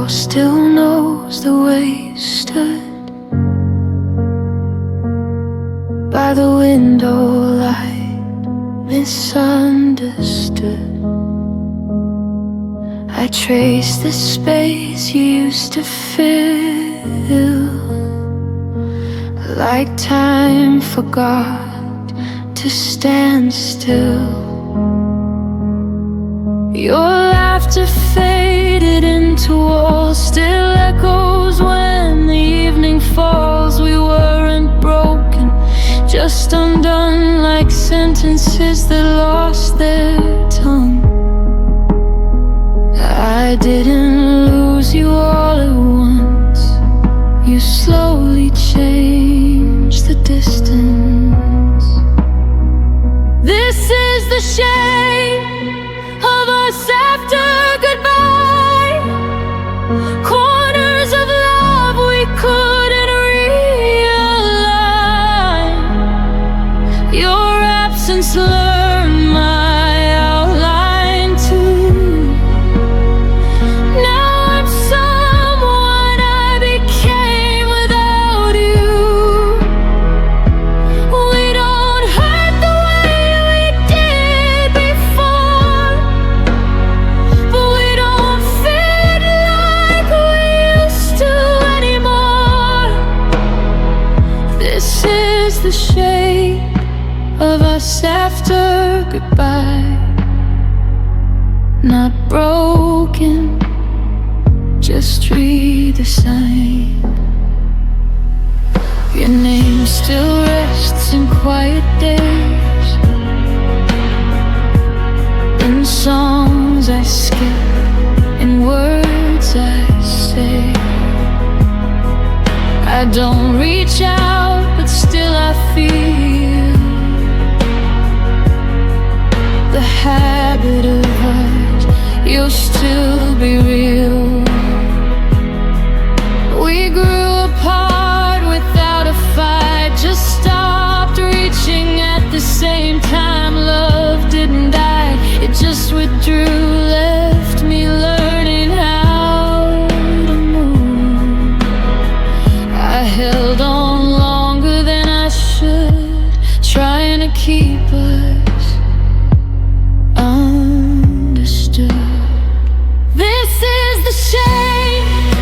door still knows the way you stood by the window light, misunderstood. I trace the space you used to fill, like time forgot to stand still. Your laughter faded into walls, still echoes when the evening falls. We weren't broken, just undone, like sentences that lost their tongue. I didn't lose you all at once. You slowly changed the distance. This is the shape of us after goodbye. Corners of love we couldn't realign. Your absence learned my outline too. Now I'm someone I became without you. We don't hurt the way we did before, but we don't fit like we used to anymore. This is the shape of us after goodbye. Not broken, just redesigned. Your name still rests in quiet days, in songs I skip, in words I say. I don't reach out, but still I feel the habit of us. You'll still be real. We grew apart without a fight, just stopped reaching at the same time. Love didn't die, it just withdrew, left me learning how to move. I held on longer than I should, trying to keep us understood. This is the shape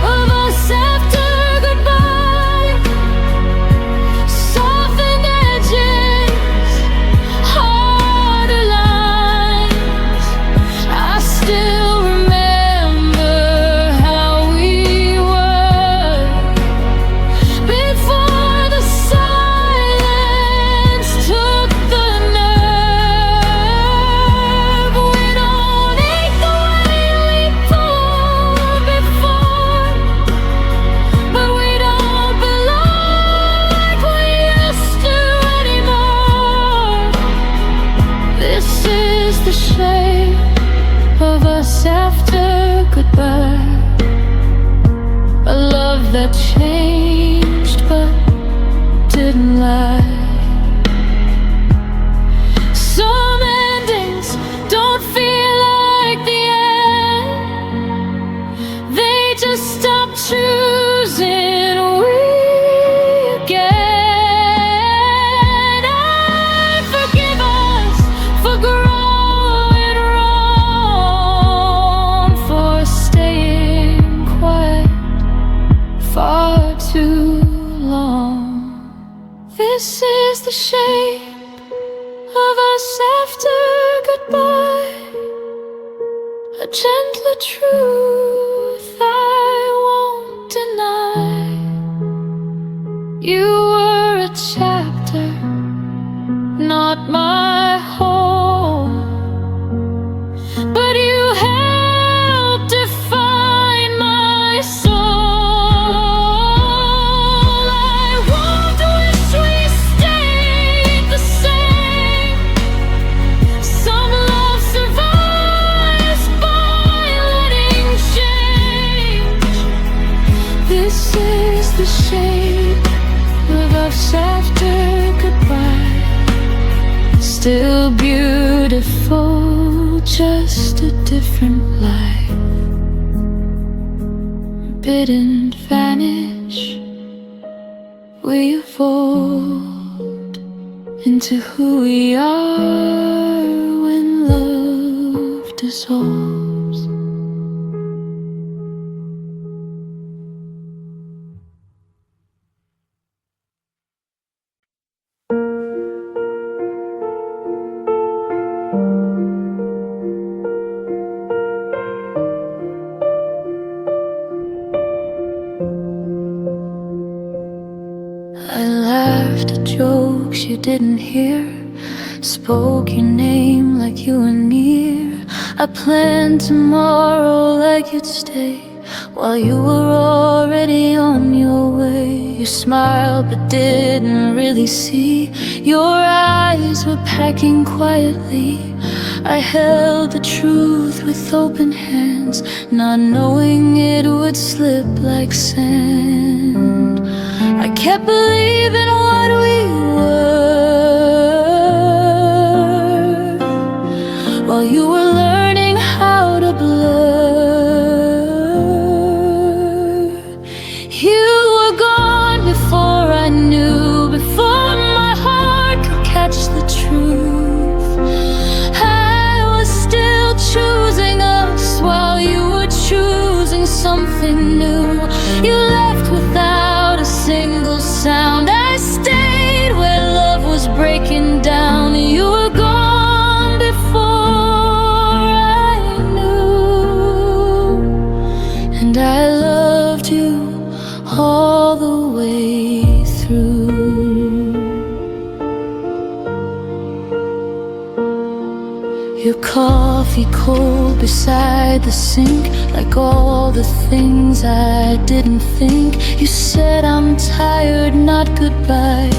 of us after goodbye. Softened edges, harder lines. I still remember how we were before the silence took the nerve. We don't ache the way we pulled before, but we don't belong like we used to anymore. This is the shape of us after goodbye. A love that changed but didn't lie. Some endings don't feel like the end, they just stop choosing we again. I forgive us for growing wrong, for staying quiet far too long. This is the shape of us after goodbye. A gentler truth I won't deny. You were a chapter, not my home, but you helped define my soul. I won't wish we stayed the same. Some love survives by letting change. This is the shape of us after goodbye. Still beautiful, just a different life. didn't vanish. We evolved into who we are when love dissolves. I laughed at jokes you didn't hear, spoke your name like you were near. I planned tomorrow like you'd stay, while you were already on your way. You smiled but didn't really see, your eyes were packing quietly. I held the truth with open hands, not knowing it would slip like sand. I kept believing what we were, while you were learning how to blur. You were gone before I knew, before my heart could catch the truth. I was still choosing us while you were choosing something new. You left without a single sound. I stayed where love was breaking down. You were gone before I knew, and I loved you all the way through. Your coffee cold beside the sink, like all the things I didn't think. You said I'm tired, not goodbye.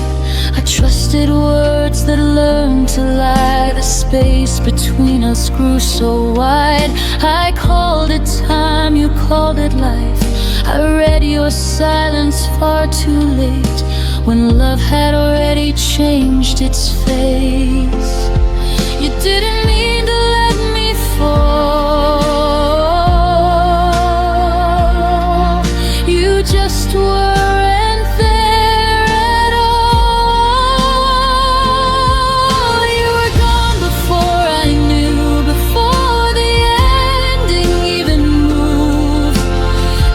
I trusted words that learned to lie. The space between us grew so wide. I called it time, you called it life. I read your silence far too late, when love had already changed its face. You didn't mean to let me fall, you just weren't there at all. You were gone before I knew, before the ending even moved.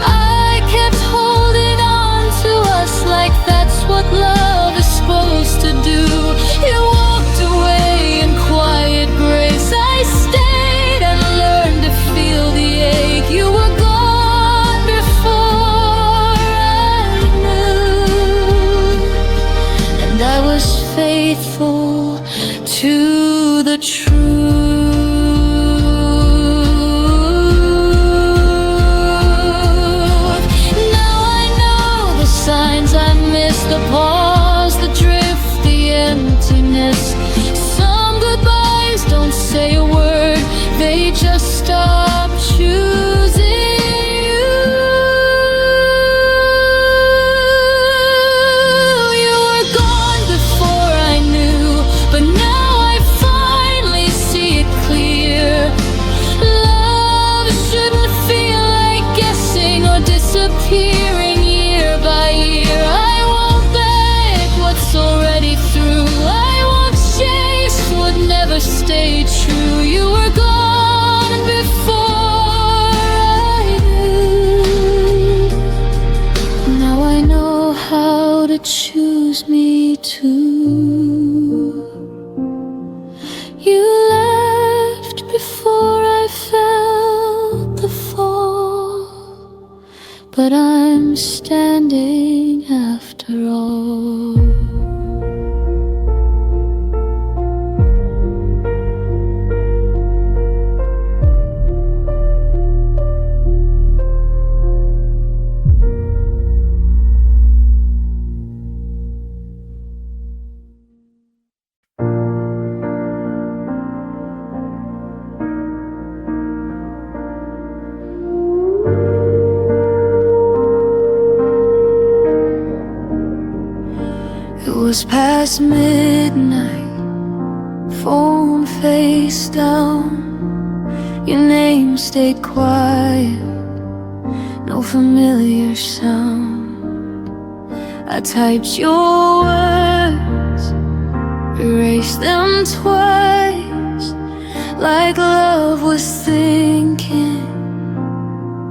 I kept holding on to us like that's what love is supposed to do. You walked away in quiet grace. I stayed and learned to feel the ache. You were gone before I knew, and I was faithful to the truth. Now I know the signs I missed, the pause, the drift, the emptiness. Some goodbyes don't say a word, they just stop choosing you. You were gone before I knew, but now I finally see it clear. Love shouldn't feel like guessing or disappearing year by year. I won't beg what's already through, I won't chase what never stayed true. You were gone before I knew, now I know how to choose me too. You left before I felt the fall, but I'm standing after all. It was past midnight, phone face down. Your name stayed quiet, no familiar sound. I typed your words, erased them twice, like love was thinking,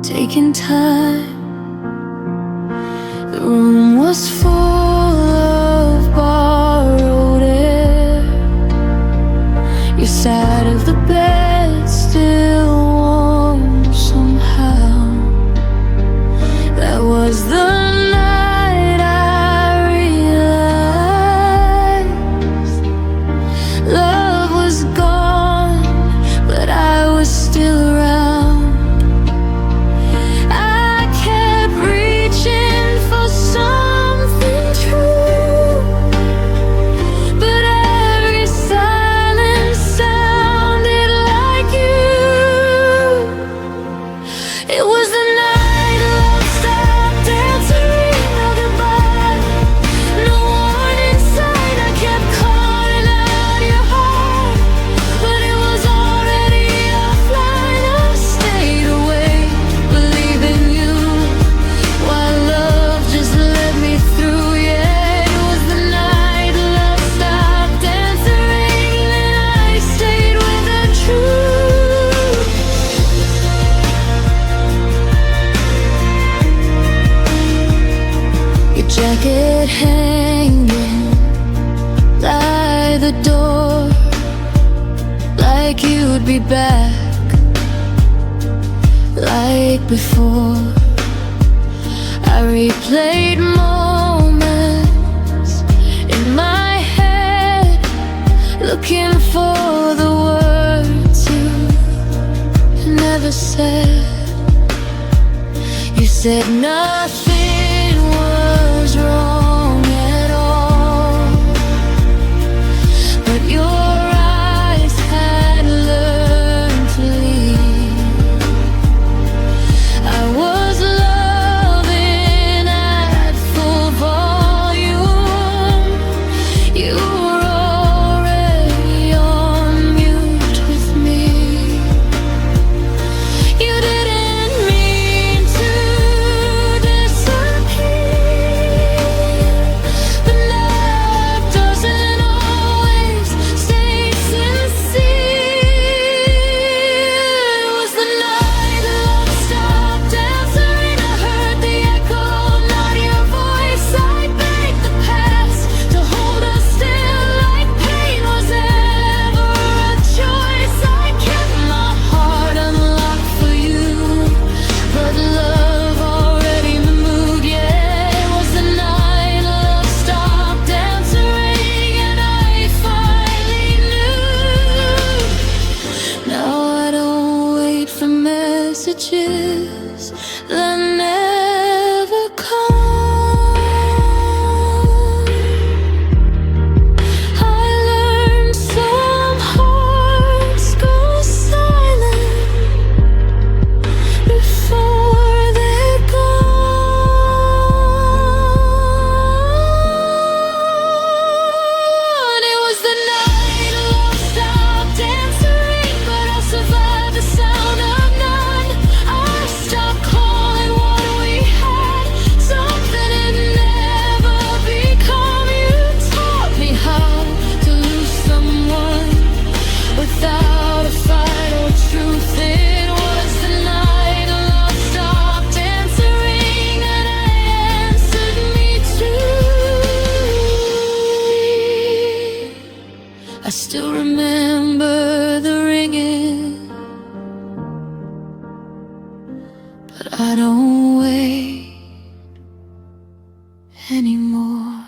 taking time. The room was full of borrowed air. Your side of the bed still warm somehow. That was the night I realized love was gone, but I was still around. I kept reaching for something true, but every silence sounded like you. It was the night love stopped answering our goodbye. No warning sign, I kept calling out your heart, but it was already offline. I stayed awake, believing you, while love just let me through. Yeah, it was the night love stopped answering, and I stayed with the truth. Your jacket hanging by the door, like you'd be back, like before. I replayed moments in my head, looking for the words you never said. You said nothing was wrong at all, but your eyes had learned to leave. I was loving at full volume. You were already on mute with me. You didn't mean to disappear, but love doesn't always stay sincere. It was the night love stopped answering. I heard the echo, not your voice. I begged the past to hold us still, like pain was ever a choice. I kept my heart unlocked for you, but love already moved. Yeah, it was the night love stopped answering, and I finally knew. Now I don't wait for messages that never come. I learned some hearts go silent before they're gone. It was the night love stopped answering, but I survived the sound of none. I stopped calling what we had, something it never become. You taught me how to lose someone without a fight or truth. It was the night love stopped answering, and I answered me too. I still remember the ringing, but I don't wait anymore.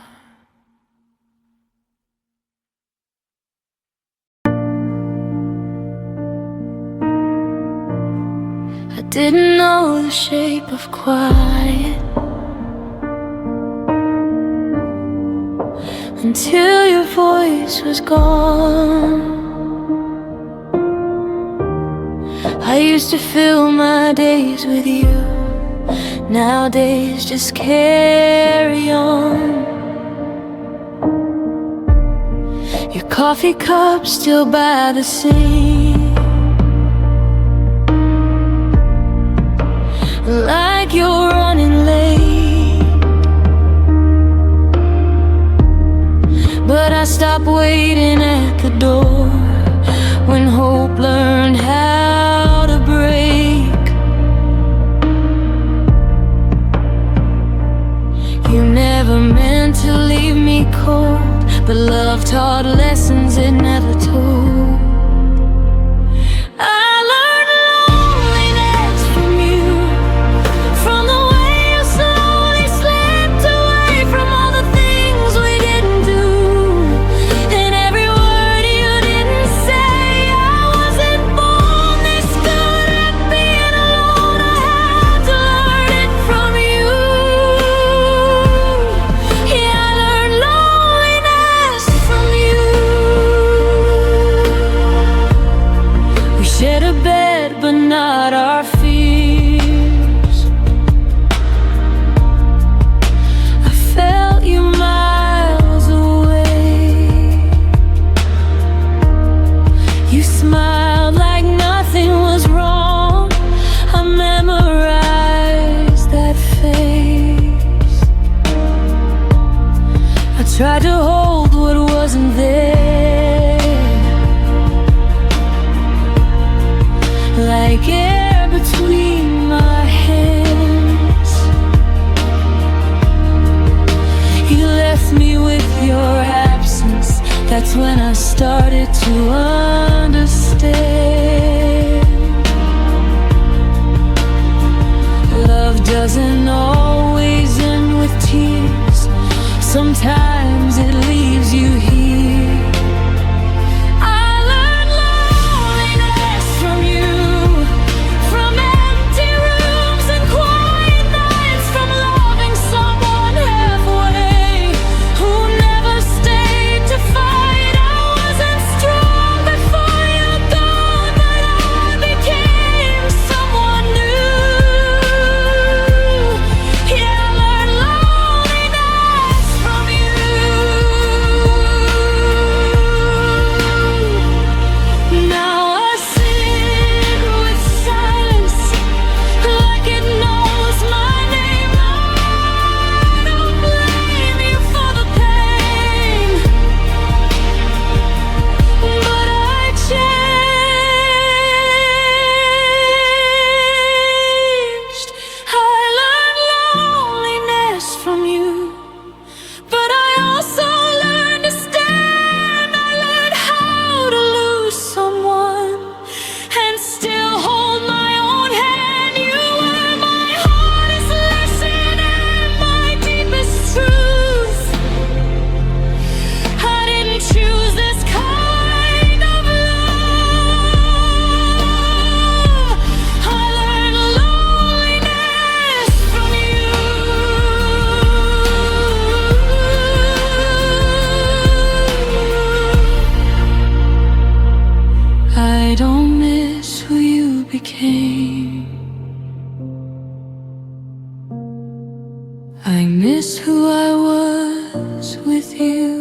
I didn't know the shape of quiet until your voice was gone. I used to fill my days with you, nowadays just carry on. Your coffee cup still by the sink, like you're running late. But I stopped waiting at the door when hope learned how to break. You never meant to leave me cold, but love taught lessons it never told. Shared a bed, but not our fears. I felt you miles away. You smiled like nothing was wrong. I memorized that face. I tried to hold what wasn't there, like air between my hands. You left me with your absence. That's when I started to understand. Love doesn't always end with tears. Sometimes it leaves you here. I don't miss who you became. I miss who I was with you.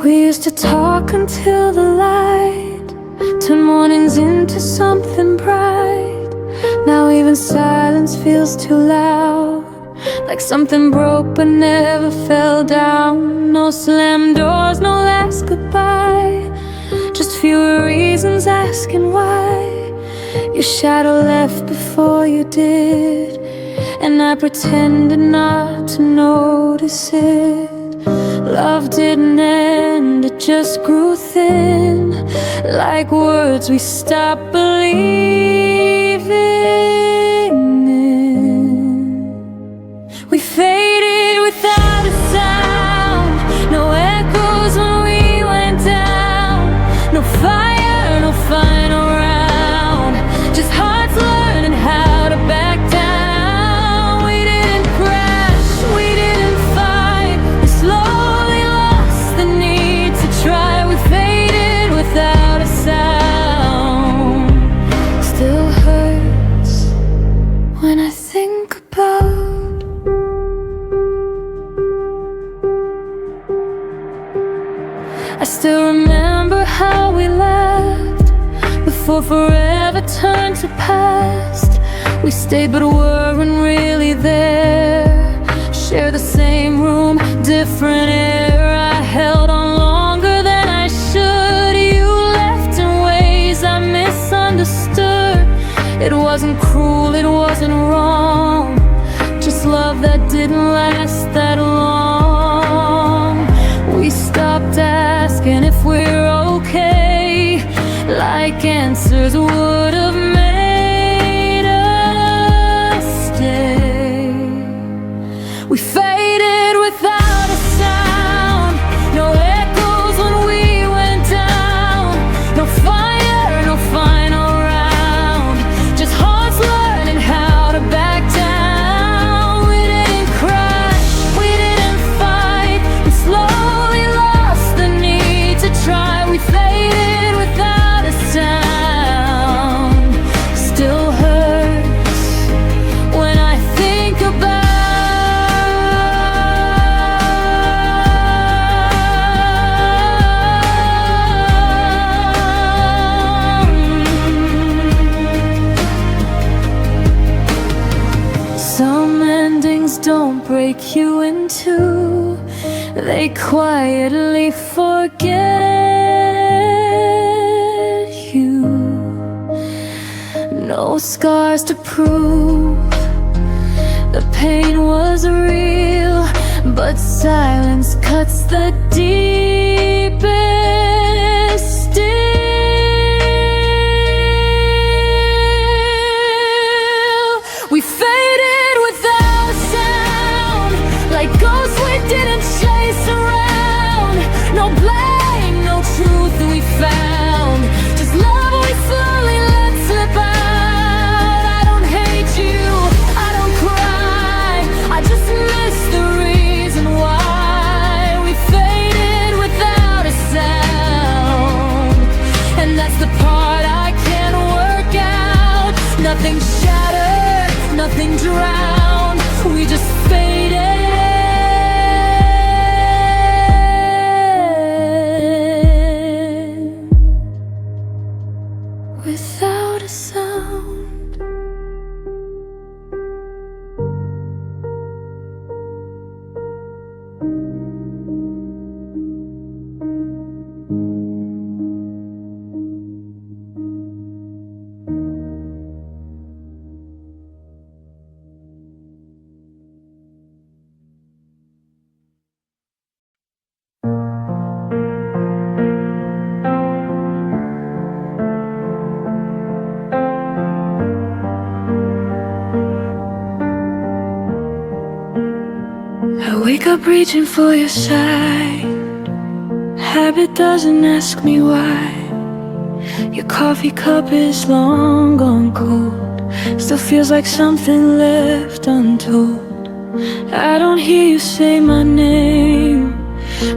We used to talk until the light turned mornings into something bright. Now even silence feels too loud, like something broke but never fell down. No slammed doors, no last goodbye, just fewer reasons asking why. Your shadow left before you did, and I pretended not to notice it. Love didn't end, it just grew thin, like words we stopped believing in. We faded without a sound, no echoes when we went down. No fire, no final round, just hearts learning how to back down. We didn't crash, we didn't I still remember how we laughed before forever turned to past. We stayed but weren't really there. Share the same room, different air. I held on longer than I should. You left in ways I misunderstood. It wasn't cruel, it wasn't wrong, just love that didn't last that long. We stopped asking if we're okay, like answers would have made us stay. We faded without a sound, no echoes when we went down, no fire, no final round, just hearts learning how to back down. We didn't crash, we didn't fight, we slowly lost the need to try. We faded without a sound, still hurts when I think about. Some endings don't break you in two, they quietly forget you. No scars to prove the pain was real, but silence cuts the deepest still. We faded without a sound, like ghosts we didn't chase around. No blame, no truth we found, just love we slowly let slip out. I don't hate you, I don't cry, I just miss the reason why. We faded without a sound, and that's the part I can't work out. Nothing shattered, nothing drowned, we just faded without a sound. I wake up reaching for your side. Habit doesn't ask me why. Your coffee cup is long gone cold, still feels like something left untold. I don't hear you say my name,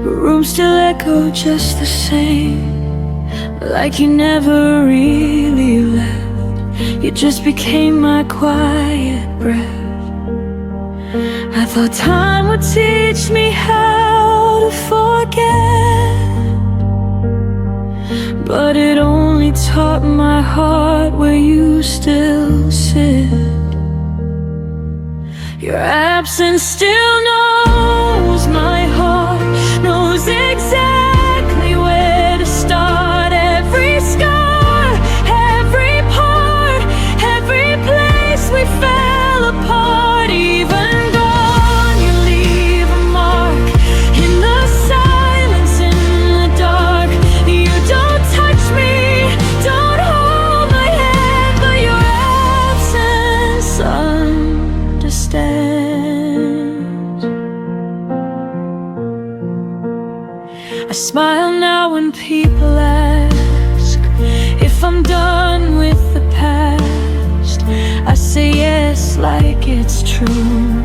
but rooms still echo just the same, like you never really left. You just became my quiet breath. I thought time would teach me how to forget, but it only taught my heart where you still sit. Your absence still knows my heart, knows exactly where to start. Every scar, every part, every place we fell apart. Even gone, you leave a mark in the silence, in the dark. You don't touch me, don't hold my hand, but your absence understands. I smile now when people ask if I'm done with the past. I say yes like it's true,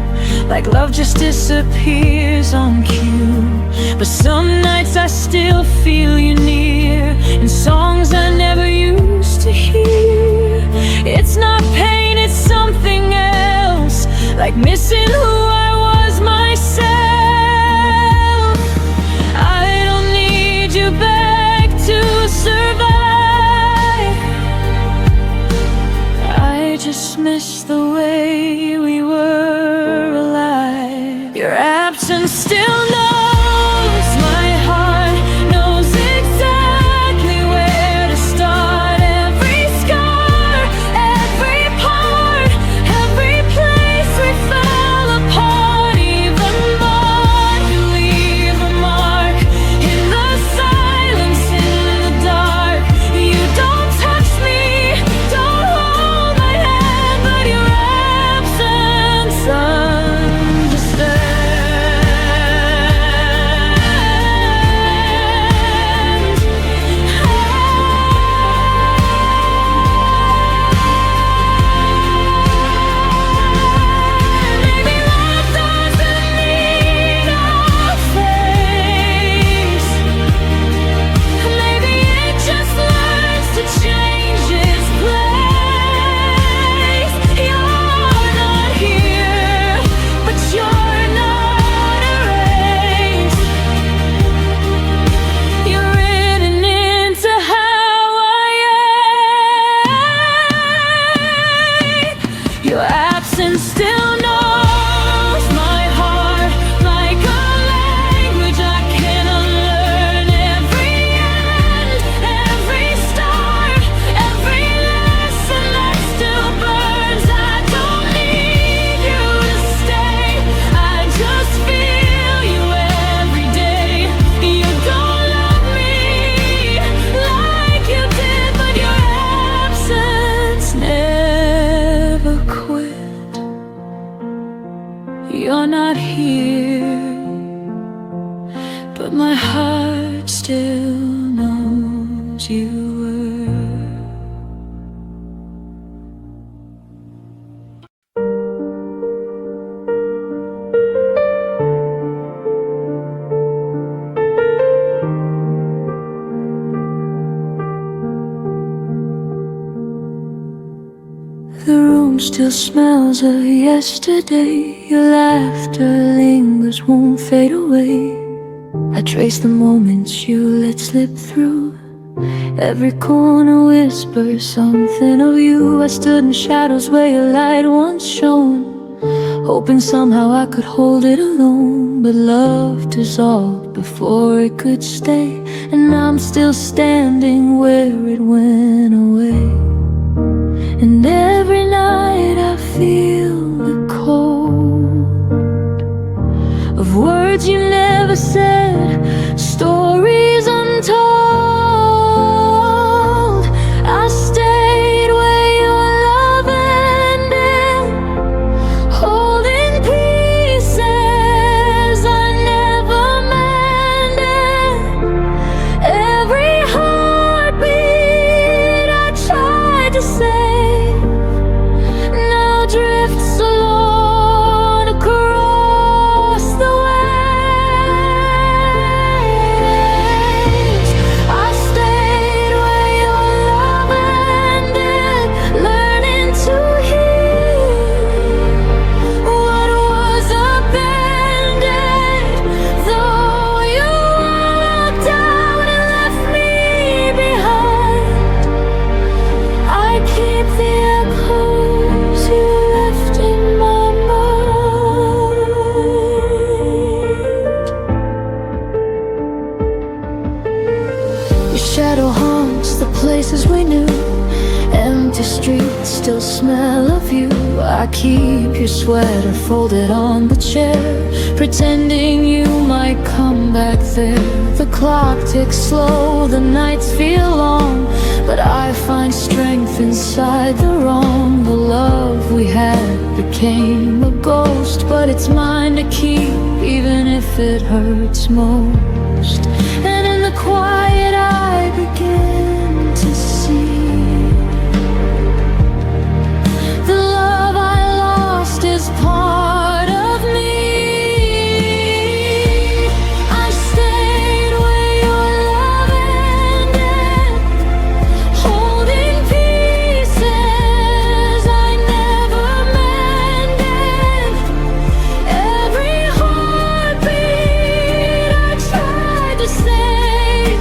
like love just disappears on cue. But some nights I still feel you near, in songs I never used to hear. It's not pain, it's something else, like missing who I was myself. I don't need you miss the way we were alive. Your absence still knows my heart, knows exactly where to start. Every scar, every part, every place we fell apart. Even more, you leave a mark in the silence, in the dark. You don't touch me, don't hold my hand, but your absence understands. Maybe love doesn't need a face. Maybe it just learns to change its place. You're not here, but you're not erased. You're written into how I am. Your absence still knows my heart like a language I can unlearn. Every end, every start, every lesson that still burns. I don't need you to stay, I just feel you every day. You don't love me like you did, but your absence never quit. You're not here, but my heart still knows you were. The room still smells of yesterday. Your laughter lingers, won't fade away. I trace the moments you let slip through. Every corner whispers something of you. I stood in shadows where your light once shone, hoping somehow I could hold it alone. But love dissolved before it could stay, and I'm still standing where it went away. And every night I feel the cold of words you never said, stories untold. I stayed where your love ended, holding pieces I never mended. Every heartbeat I tried to save now drifts alone across the waves. I stayed where your love ended, learning to hear what was abandoned. Though you walked out and left me behind, I keep the echoes you left in my mind. Your shadow haunts the places we knew, empty streets still smell of you. I keep your sweater folded on the chair, pretending you might come back there. The clock ticks slow, the nights feel long, but I find strength inside the wrong. The love we had became a ghost, but it's mine to keep, even if it hurts most. And in the quiet I begin to see the love I lost is part of me. I stayed where your love ended, holding pieces I never mended. Every heartbeat I tried to save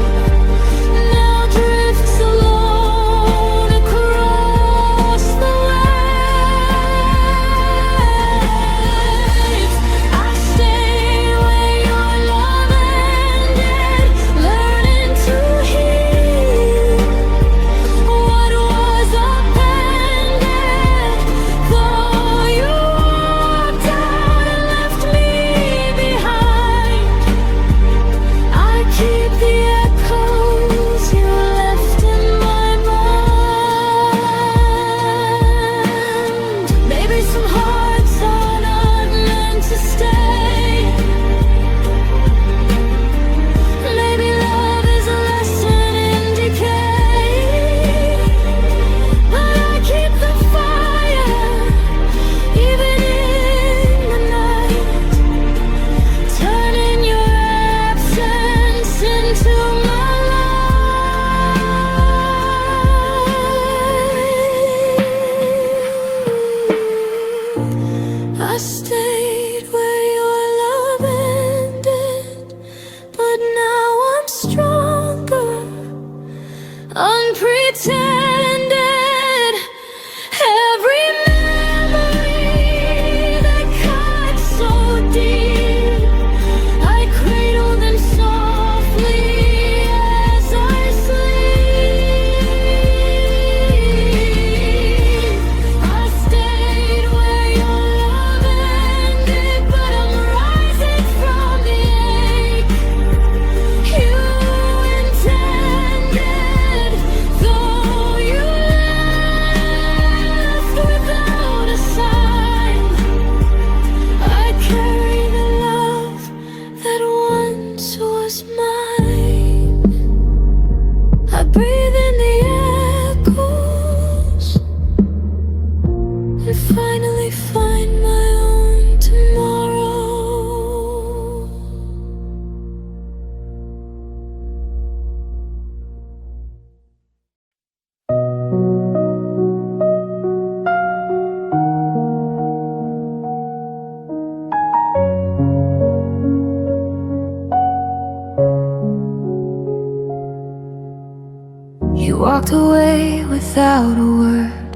You walked away without a word,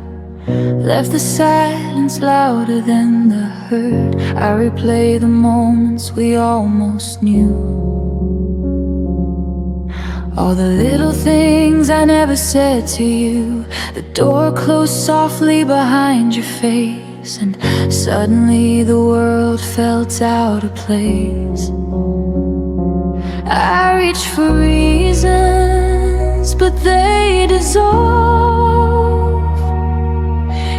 left the silence louder than the hurt. I replay the moments we almost knew, all the little things I never said to you. The door closed softly behind your face, and suddenly the world felt out of place. I reached for reasons, but they dissolve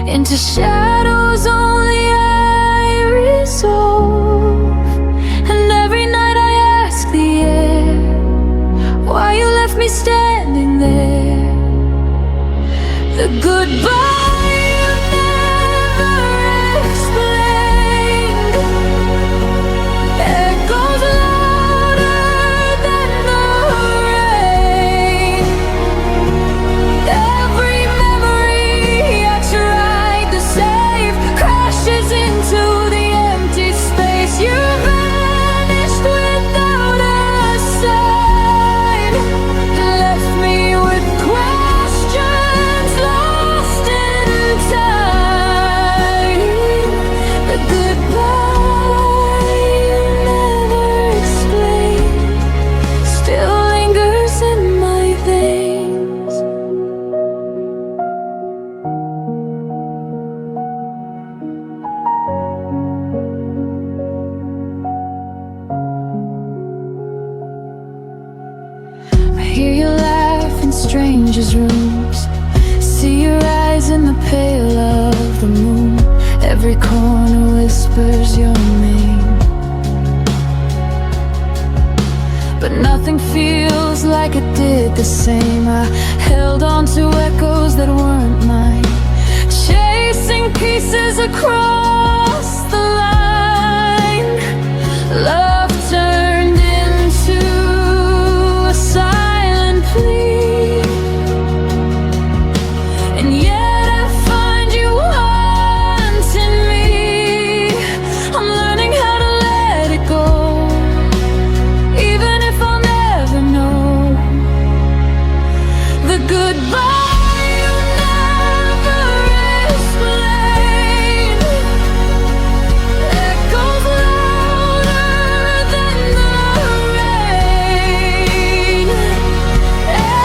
into shadows only I resolve. And every night I ask the air why you left me standing there. The goodbye you never explained echoes louder than the rain. Every memory I tried to save crashes into the empty space. You vanished without a sign, left me with questions lost in time. The goodbye you never explained still lingers in my veins. I hear you laugh in strangers' rooms, see your eyes in the pale of the moon. Every corner whispers your name, but nothing feels like it did the same. I held on to echoes that weren't mine, chasing pieces across the line. Love turned into a silent plea, and yet I find you haunting me. I'm learning how to let it go, even if I'll never know. The goodbye you never explained echoes louder than the rain.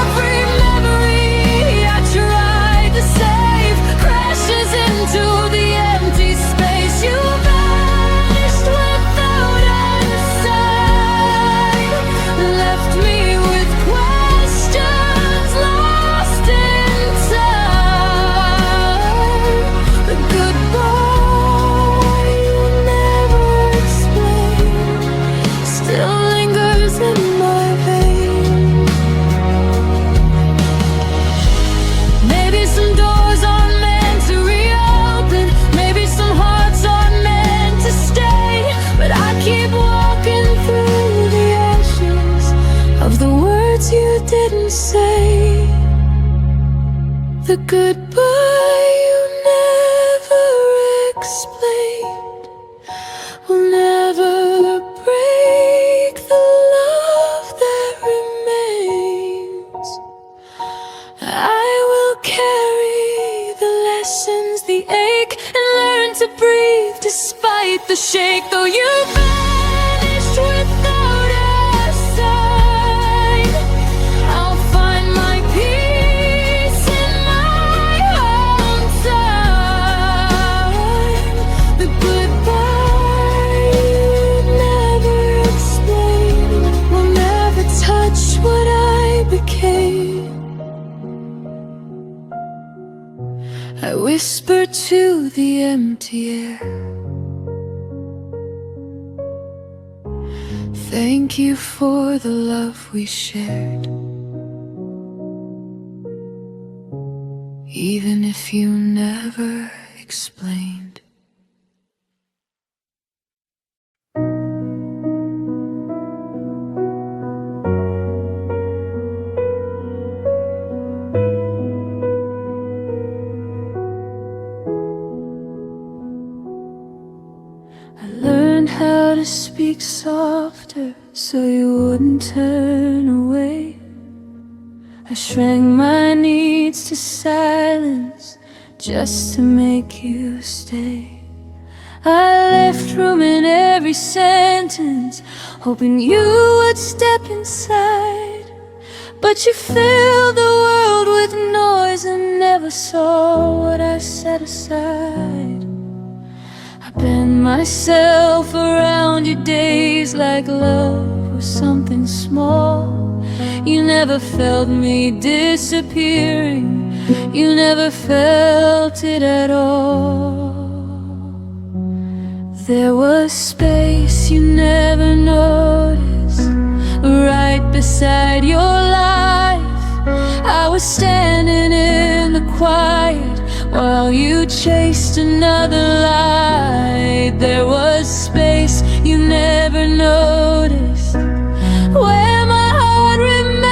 Every memory I tried to save crashes into the empty space. You vanished without a sign, left me with questions lost in time. The goodbye you never explained still lingers in my veins. Maybe some doors aren't meant to reopen, maybe some hearts aren't meant to stay, but I keep walking through the ashes of the words you didn't say. The goodbye you never explained will never break the love that remains. I will carry the lessons, the ache, and learn to breathe despite the shake. Though you vanished without a sign, I'll find my peace in my own time. The goodbye you never explained will never touch what I became. I whisper to the empty air, thank you for the love we shared, even if you never explained. I learned how to speak softer so you wouldn't turn away. I shrank my needs to silence just to make you stay. I left room in every sentence, hoping you would step inside. But you filled the world with noise and never saw what I set aside. I bend myself around your days like love was something small. You never felt me disappearing, you never felt it at all. There was space you never noticed, right beside your life. I was standing in the quiet while you chased another light. There was space you never noticed, where my heart remained.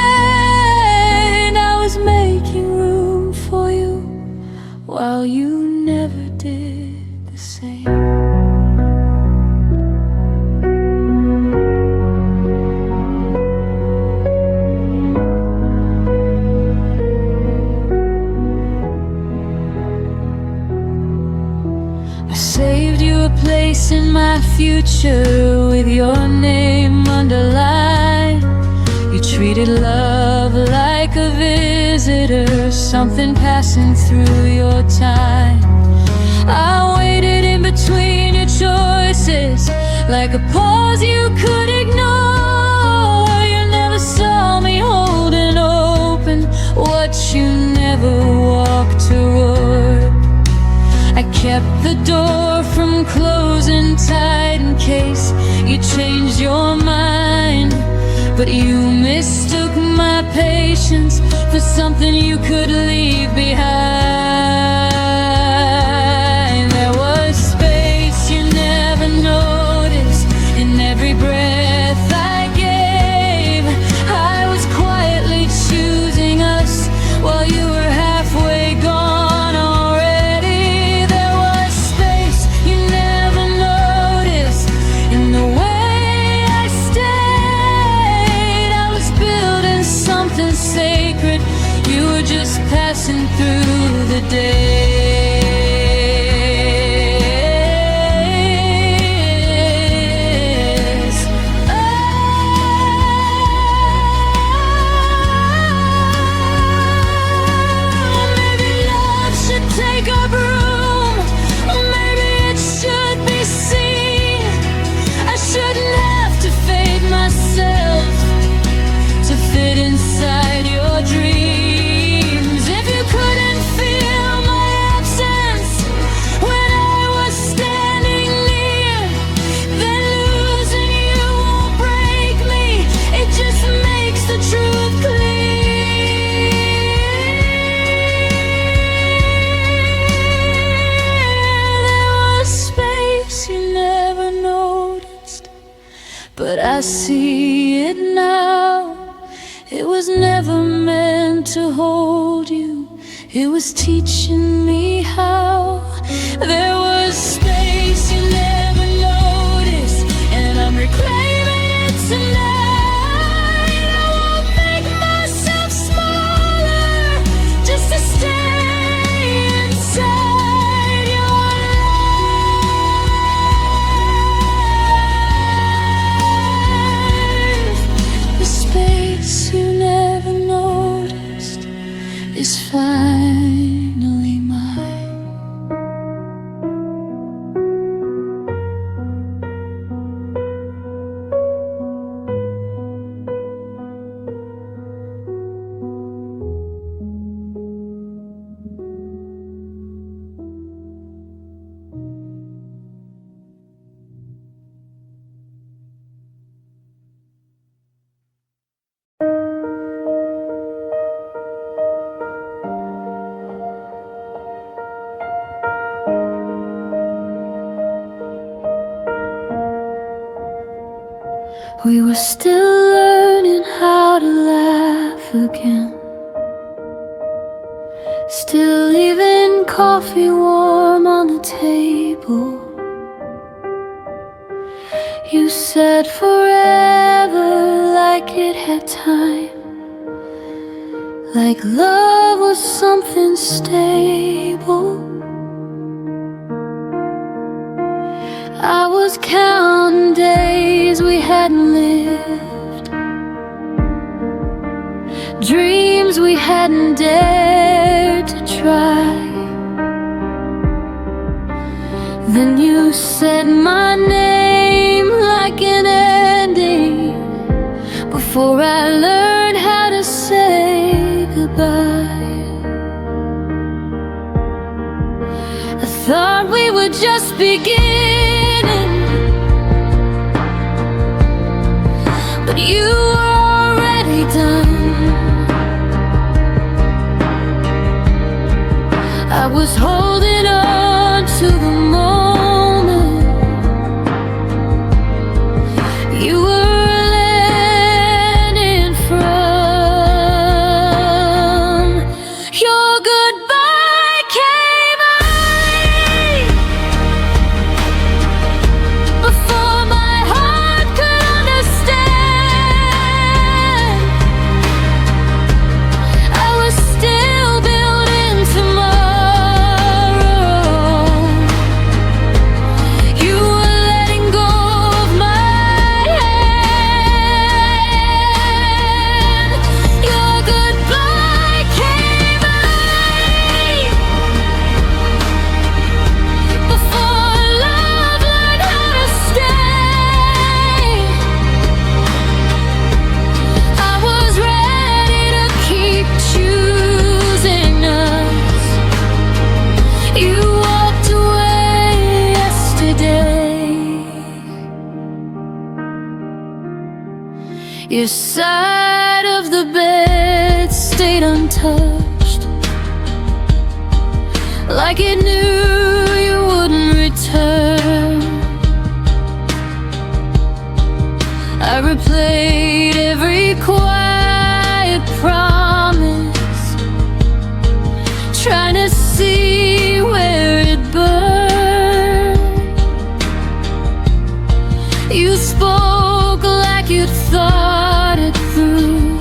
I was making room for you while you never did the same. Saved you a place in my future with your name underlined. You treated love like a visitor, something passing through your time. I waited in between your choices, like a pause you could ignore. You never saw me holding open what you never walked toward. I kept the door from closing tight in case you changed your mind. But you mistook my patience for something you could leave behind. There was space you never noticed in every breath I gave. I was quietly choosing us while you were halfway gone. Sacred, you were just passing through the days. Oh, maybe love should take up room, maybe it should be seen. I shouldn't have to fade myself to fit inside your dreams. If you couldn't feel my absence when I was standing near, then losing you won't break me, it just makes the truth clear. There was space you never noticed, but I see it now. It was never meant to hold you, it was teaching me how. There was space you never noticed, and I'm reclaiming it tonight. I won't make myself smaller just to stay inside your life. The space you never noticed is finally mine. We were still learning how to laugh again, still leaving coffee warm on the table. You said forever like it had time, like love was something stable. I was counting days we hadn't lived, dreams we hadn't dared to try. Then you said my name like an ending, before I learned how to say goodbye. I thought we were just beginning, but you were already done. I was holding on to the moment you were landing from. Your goodbye came early, before my heart could understand. I was still building tomorrow. You were letting go of my hand. Your goodbye came early, before love learned how to stay. I was ready to keep choosing us. You walked away yesterday. Your side of the bed stayed untouched, like it knew you wouldn't return. I replayed every quiet promise, trying to see where it burned. You spoke like you'd thought it through.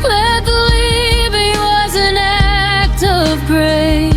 That the leaving was an act of grace.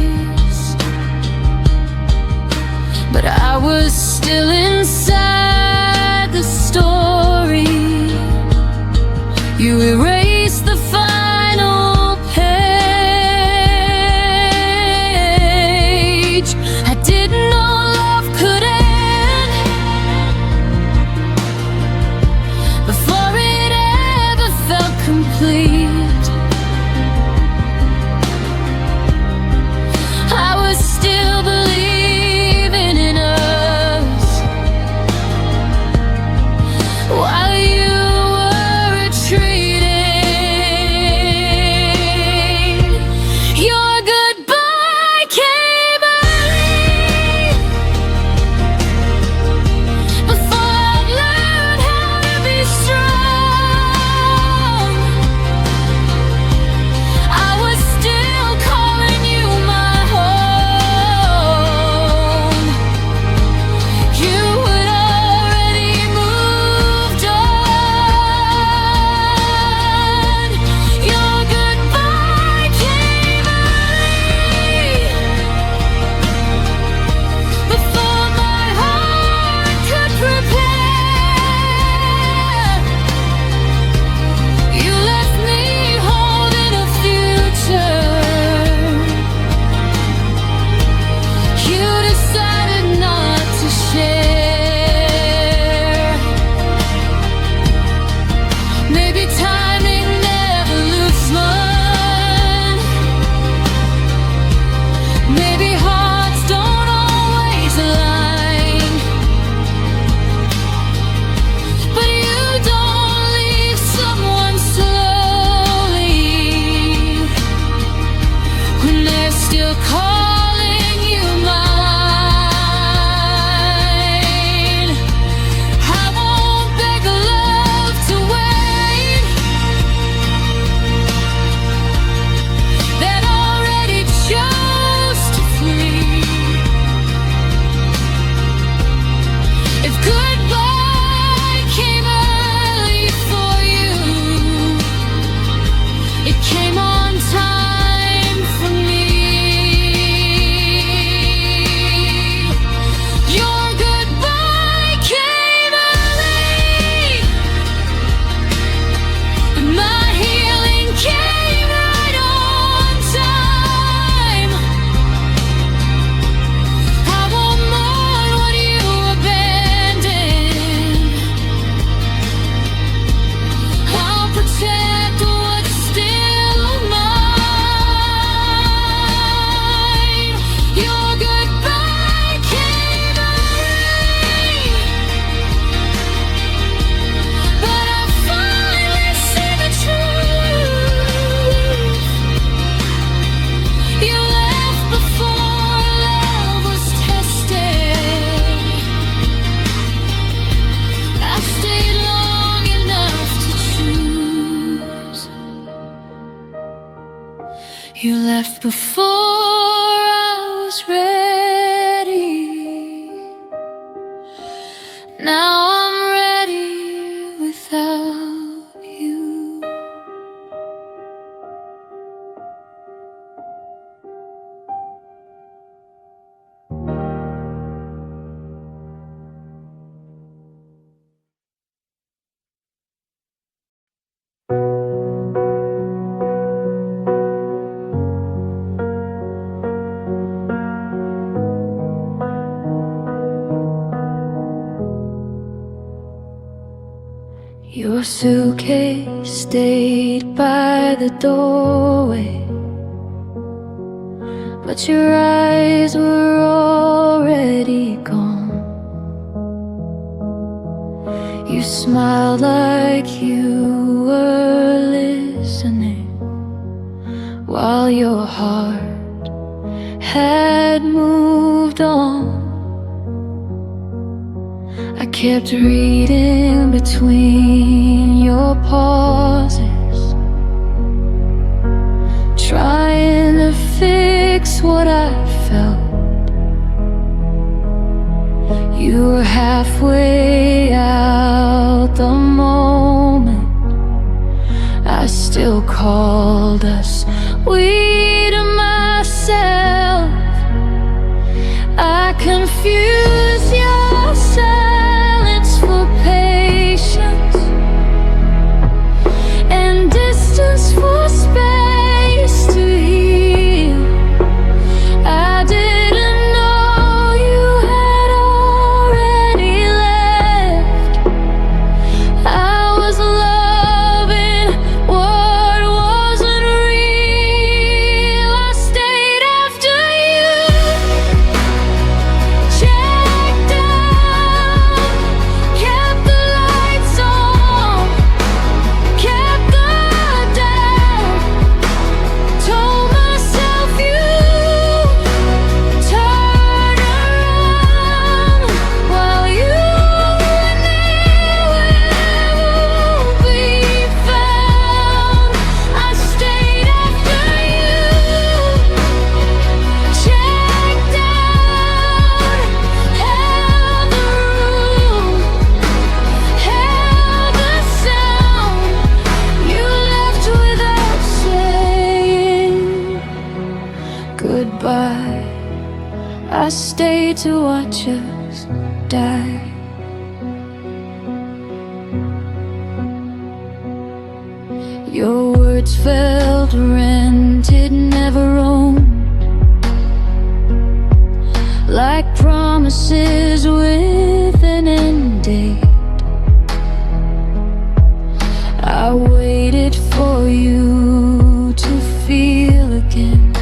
You left before I was ready. Now I'm ready without you. Your suitcase stayed by the doorway, but your eyes were already gone. You smiled like you were listening, while your heart had moved on. I kept reading between your pauses, trying to fix what I felt. You were halfway out the moment I still called us we to myself. I confuse your silence for patience and distance for space to heal. I didn't know you had already left. I was loving what wasn't real. I stayed after you, checked out, kept the lights on, kept the doubt, told myself you'd turn around while you were nowhere to be found. I stayed after you, checked out, held the room, held the sound. You left without saying goodbye. I stayed to watch us die. Your words felt rented, never owned, like promises with an end date. I waited for you to feel again,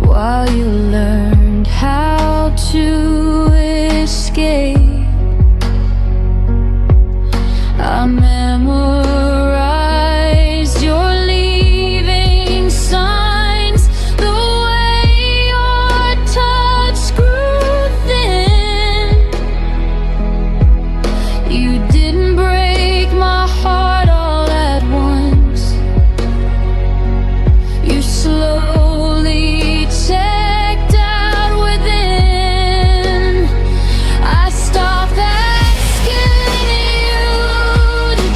while you learned how to escape. I memorized your leaving signs, the way your touch grew thin. You didn't break my heart all at once. You slowly checked out within. I stopped asking you to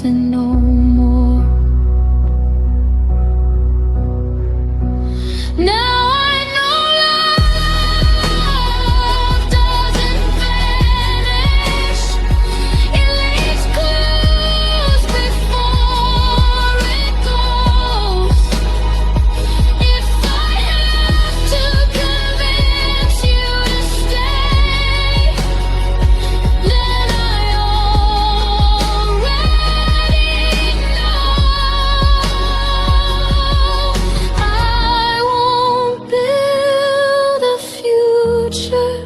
and no more. Now I know love doesn't vanish. It leaves clues before it goes. If I have to convince you to stay, then I already know. I won't build a future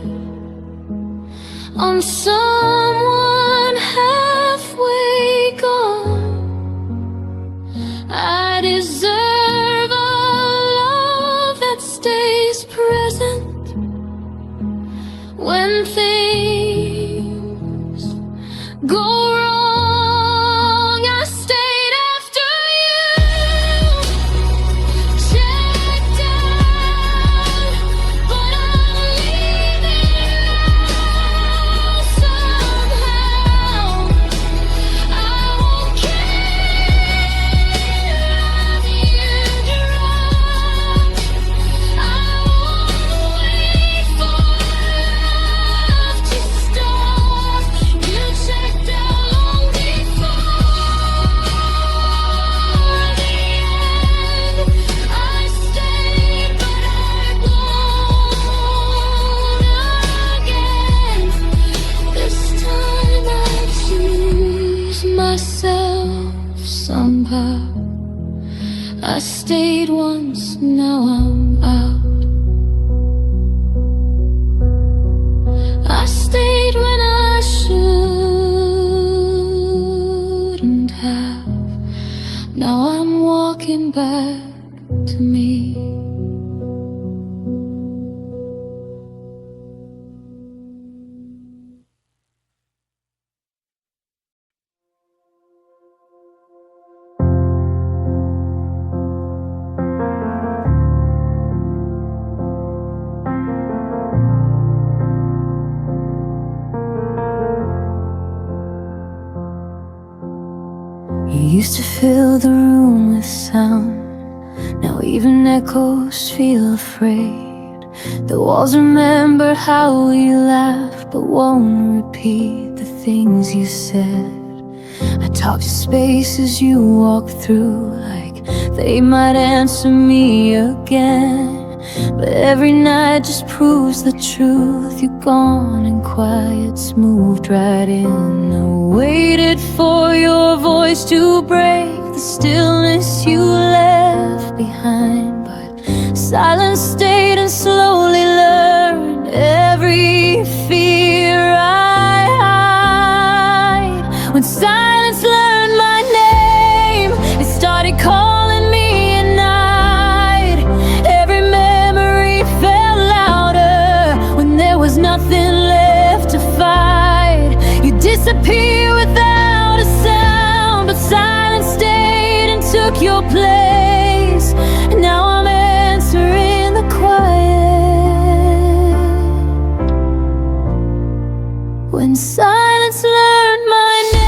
on someone halfway gone. I deserve a love that stays present when things go wrong. I stayed after you checked out, but I'm leaving now somehow. I won't care if you drop. I won't wait for love to stop. You checked out long before the end. I stayed, but I won't again. This time I choose myself somehow. I stayed once, now I'm out. I stayed when I shouldn't have. Now I'm walking back to me. You used to fill the room with sound. Now even echoes feel afraid. The walls remember how we laughed, but won't repeat the things you said. I talk to spaces you walk through like they might answer me again. But every night just proves the truth. You're gone and quiet's moved right in. I waited for your voice to break the stillness you left behind, but silence stayed and slowly learned every fear I hide. When silence learned my name, it started calling me at night. Every memory fell louder when there was nothing left to fight. You disappear without a sound, but silence stayed and took your place. And now I'm answering the quiet. When silence learned my name.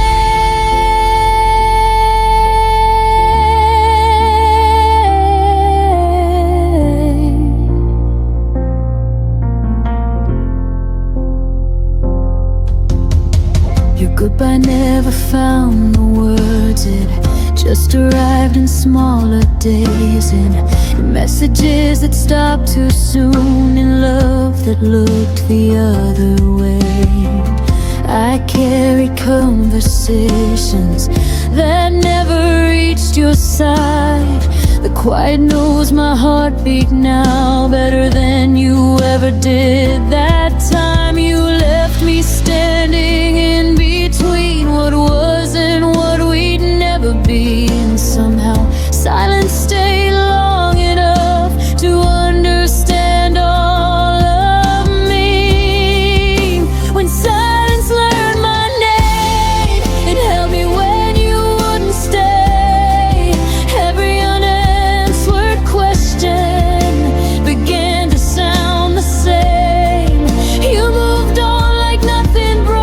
Your goodbye never found the words. It just arrived in smaller days, in messages that stopped too soon, in love that looked the other way. I carried conversations that never reached your side. The quiet knows my heartbeat now better than you ever did that time. You left me standing in between what was and what we'd never be, and somehow silence stayed long enough to understand all of me. When silence learned my name, it held me when you wouldn't stay. Every unanswered question began to sound the same. You moved on like nothing broke.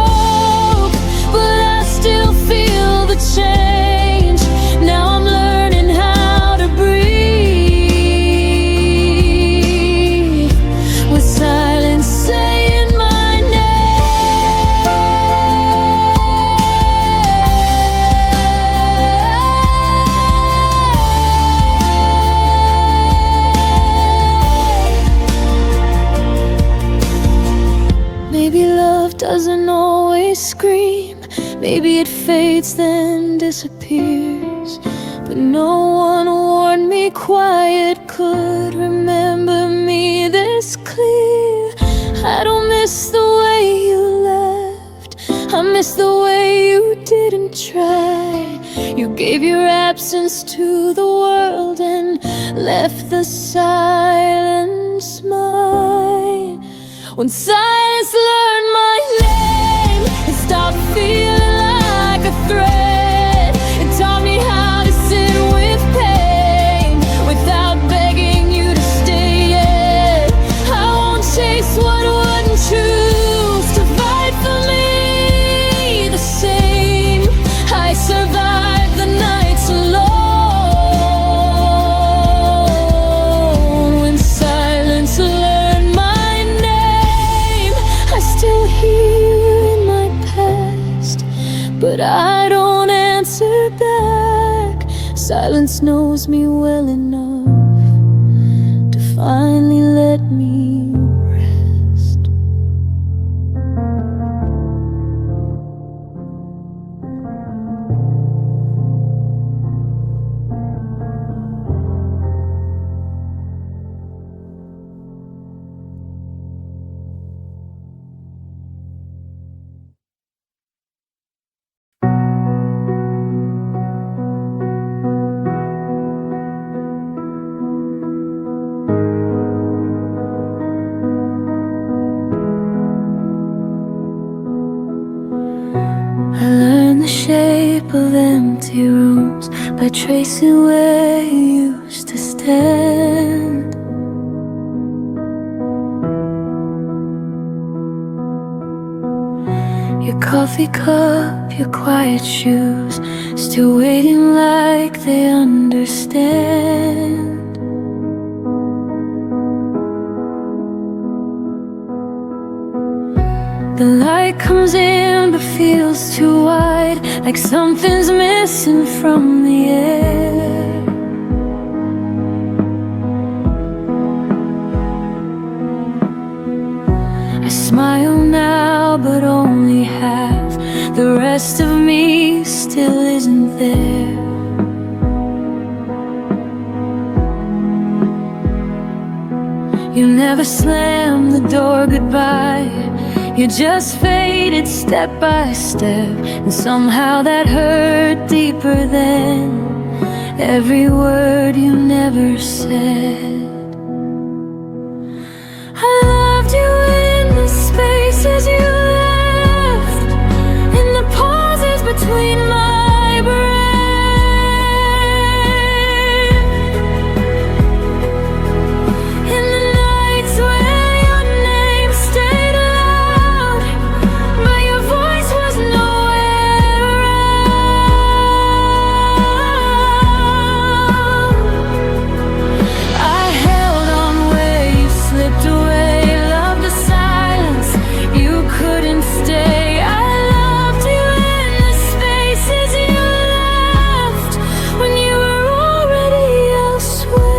Maybe it fades then disappears, but no one warned me quiet could remember me this clear. I don't miss the way you left, I miss the way you didn't try. You gave your absence to the world and left the silence mine. When silence learned my name, it stopped feeling like a threat. It taught me how to sit with pain without begging you to stay yet. I won't chase what wouldn't choose to fight for me the same. I survived the nights alone. When silence learned my name, I still hear you in my past, but I don't answer back. Silence knows me well enough to finally let me rest. I learned the shape of empty rooms by tracing where you used to stand. Your coffee cup, your quiet shoes, still waiting like they understand. The light comes in but feels too wide, like something's missing from the air. I smile now but only half, the rest of me still isn't there. You never slammed the door goodbye, you just faded step by step, and somehow that hurt deeper than every word you never said. I loved you in the spaces you left, in the pauses between my breath, in the nights where your name stayed loud, but your voice was nowhere around. I held on where you slipped away, loved the silence, you couldn't stay. I loved you in the spaces you left when you were already elsewhere.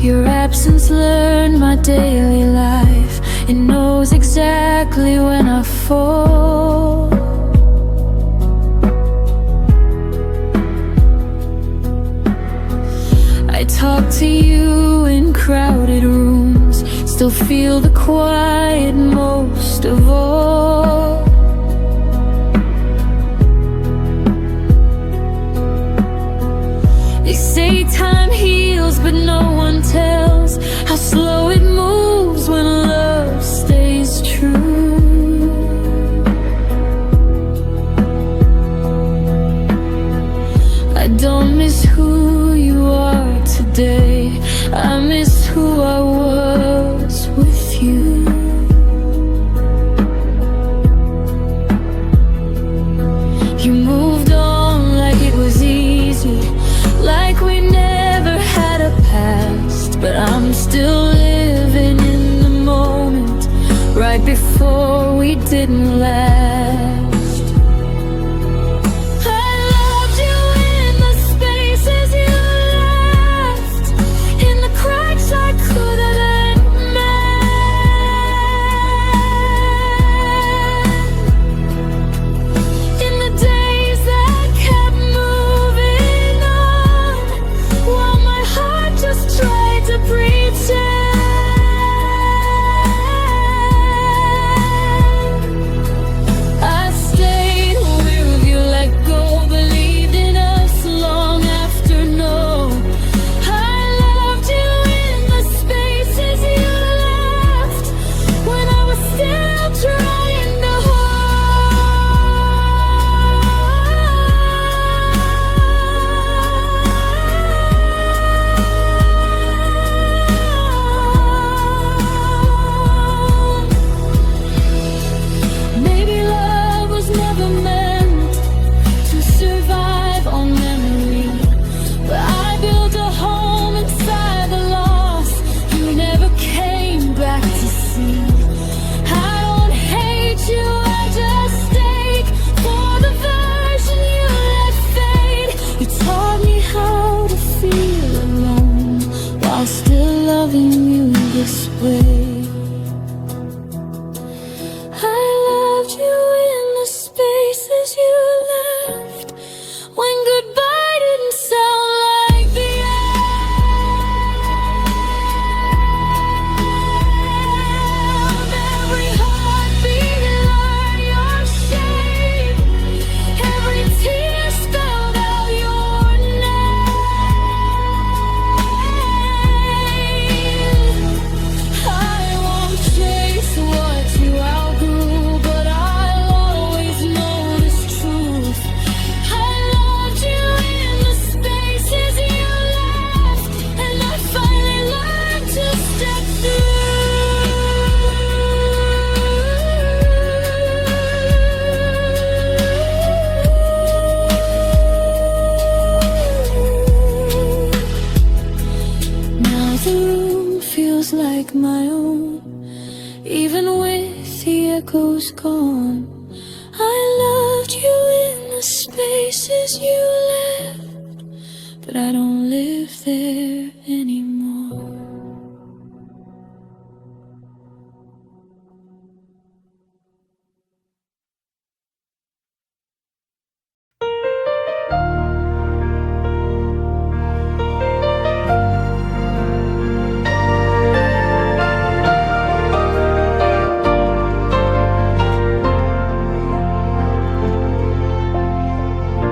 Your absence learned my daily life, it knows exactly when I fall. I talk to you in crowded rooms, still feel the quiet most of all. They say time heals, but no one tells how slow it moves when love stays true. I don't miss who you are today, I miss who I was with you. You moved on like it was easy, like we never had a past, but I'm still living in the moment right before we didn't last. I loved loving you this way. I loved you in the spaces you left when goodbye didn't sound like the end. Every heartbeat learned your shape. Every tear spelled out your name. I won't chase what you outgrew, but I'll always know this truth. I loved you in the spaces you left, and I finally learned to step through. Now the room feels like my own, even with the echoes gone. I loved you in the spaces you left, but I don't live there anymore.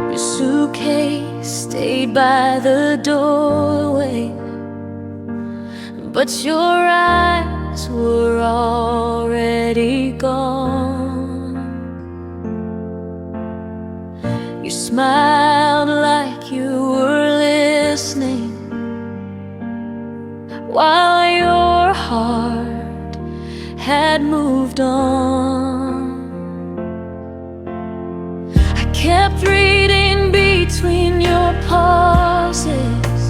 Your suitcase stayed by the doorway, but your eyes were already gone. You smiled like you were listening, while your heart had moved on. I kept reading between your pauses,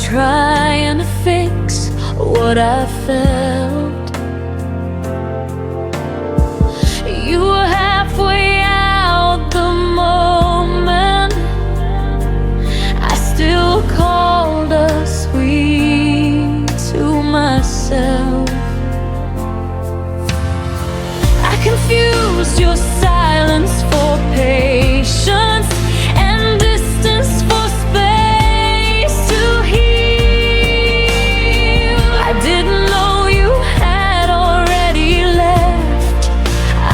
trying to fix what I felt. You were halfway out the moment I still called us sweet to myself. I confused your silence for patience and distance for space to heal. I didn't know you had already left.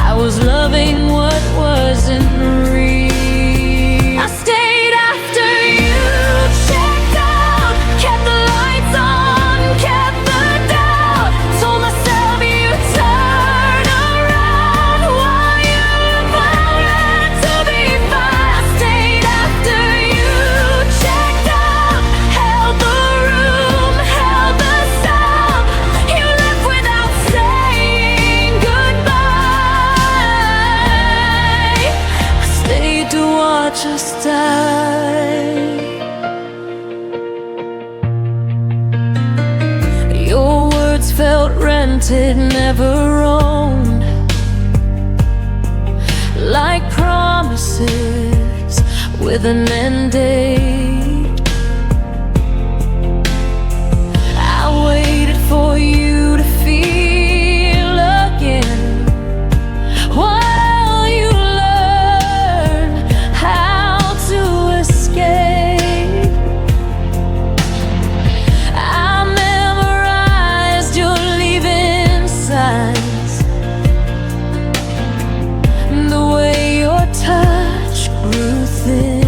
I was loving what wasn't real. I stayed after you checked out, kept the lights on, kept the doubt. Told myself you'd turn around while you planned to be fine. I stayed after you checked out, held the room, held the sound. You left without saying goodbye. I stayed to watch us die. Your words felt rented, never owned, like promises with an end date. I waited for you to feel again while you learn how to escape. I memorized your leaving signs, the way your touch grew thin.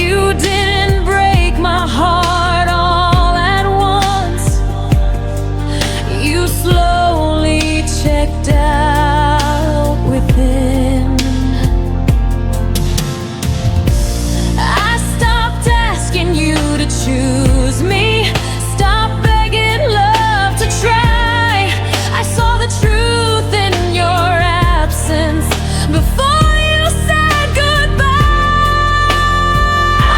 You didn't break my heart all at once. You slowly checked out within. I stopped asking you to choose me, stopped begging love to try. I saw the truth in your absence before you said goodbye.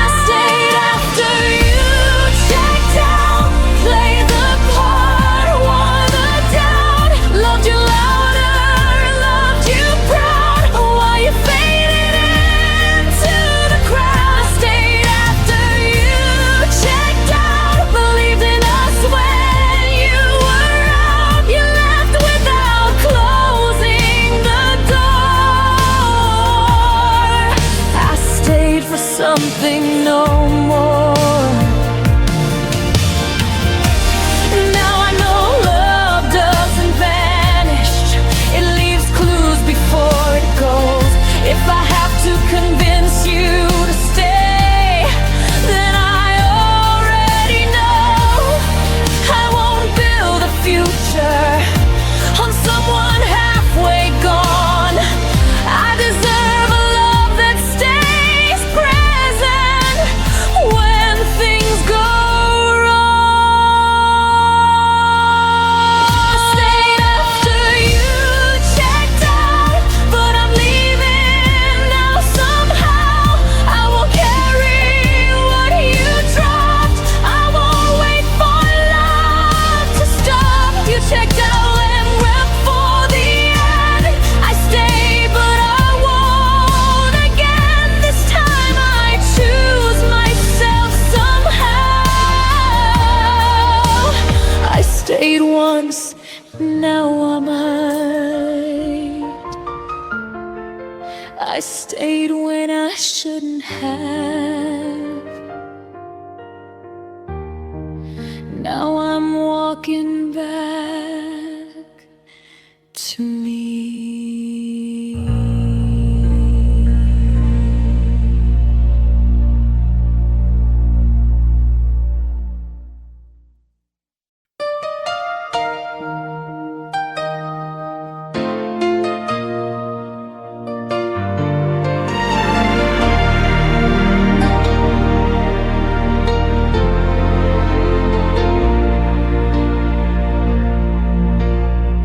I stayed after you for something no more. Now I know love doesn't vanish, it leaves clues before it goes. If I have to convince you to stay, then I already know I won't build a future on someone halfway gone. I deserve a love that stays present when things go wrong. I stayed after you checked out, but I'm leaving now somehow. I will carry what you dropped, I won't wait for love to stop. You checked out and went for the end. I stayed, but I won't again. This time I choose myself somehow. I stayed once, now I might. I stayed when I shouldn't have. Now I'm walking back to me.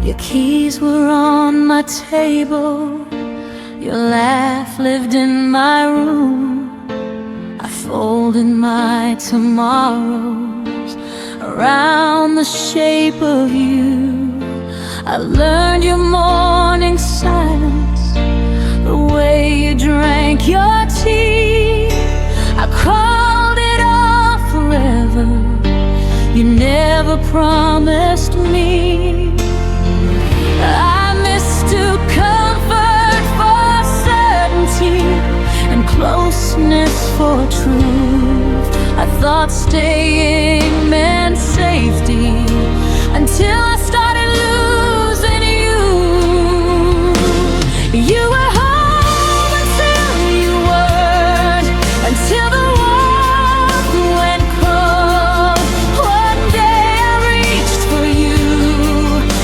Your keys were on my table, your laugh lived in my room. I folded my tomorrows around the shape of you. I learned your morning silence, the way you drank your tea. I called it all forever, you never promised me. I mistook comfort for certainty and closeness for truth. I thought staying meant safety until I started losing you. You were home until you weren't, until the warmth went cold. One day I reached for you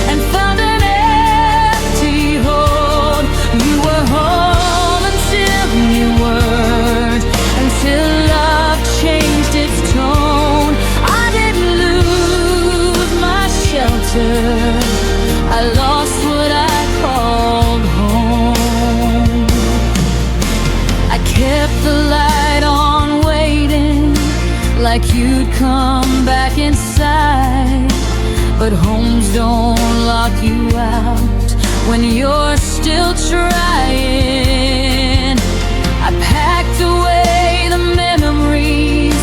and found an empty hold. You were home until you weren't, until love changed its tone. I didn't lose my shelter, I lost what I called home. I kept the light on waiting, like you'd come back inside. But homes don't lock you out when you're still trying. I packed away the memories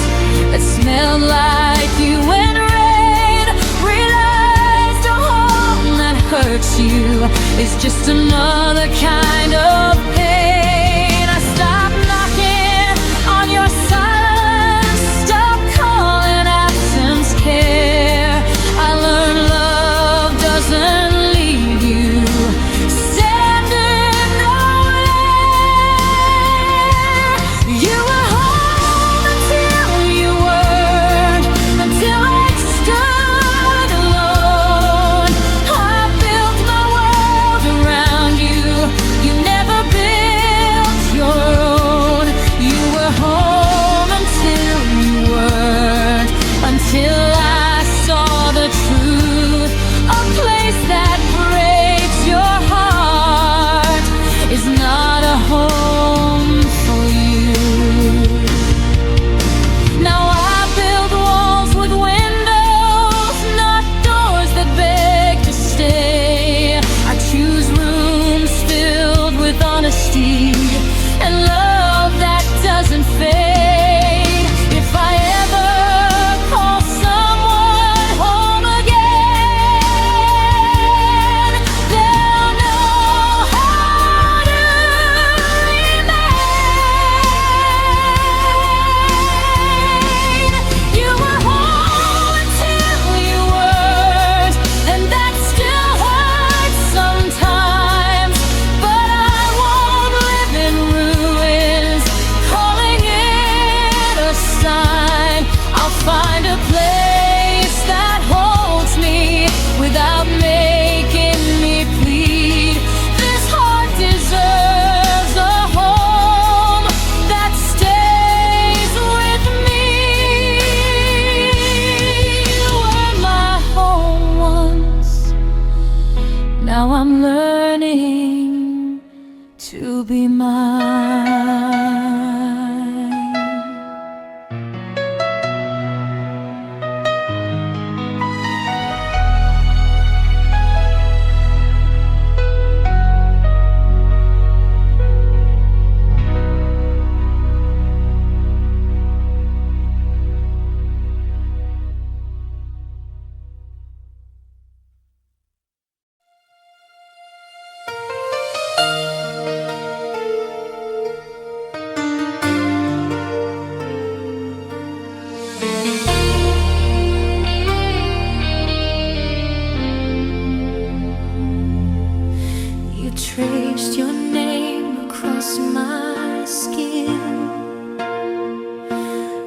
that smelled like you and rain. Realized a home that hurts you is just another kind of pain. I stopped knocking on your silence, stopped calling absence care. I learned love doesn't leave you standing nowhere. You were home until you weren't, until I stood alone. I built my world around you, you never built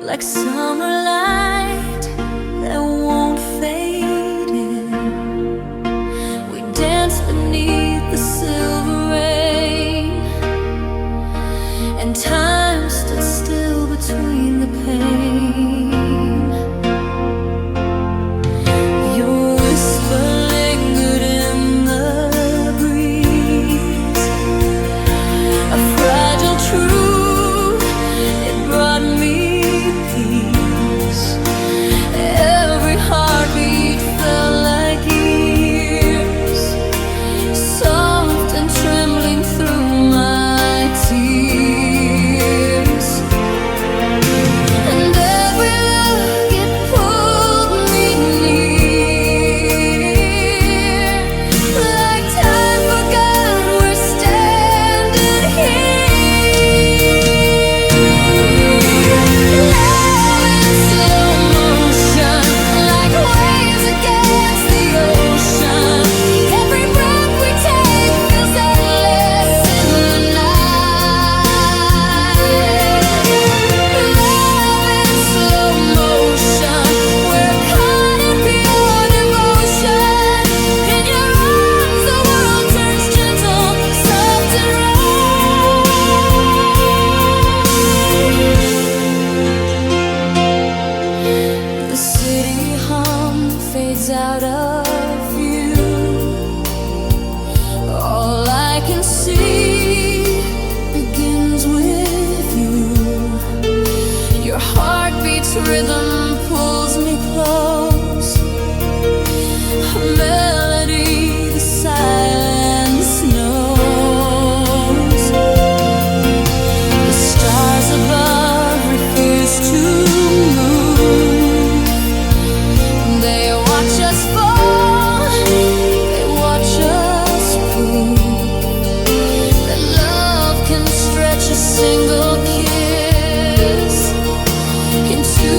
like summer light that won't fade in. We dance beneath the silver rain, and time stood still between the pain. Your whisper lingered in the breeze, a fragile truth, it brought me peace. Every heartbeat felt like years, soft and trembling through my tears. And every look, it pulled me near, like time forgot we're standing here. Love in slow motion, like waves against the ocean. Every breath we take feels endless in the night. Love in slow motion, we're caught in pure devotion. In your arms the world turns gentle, soft and right. The city hum fades out of view. All I can see begins with you. Your heartbeat's rhythm pulls me close, a melody the silence knows. The stars above refuse to move. They watch us fall, they watch us prove that love can stretch a single kiss into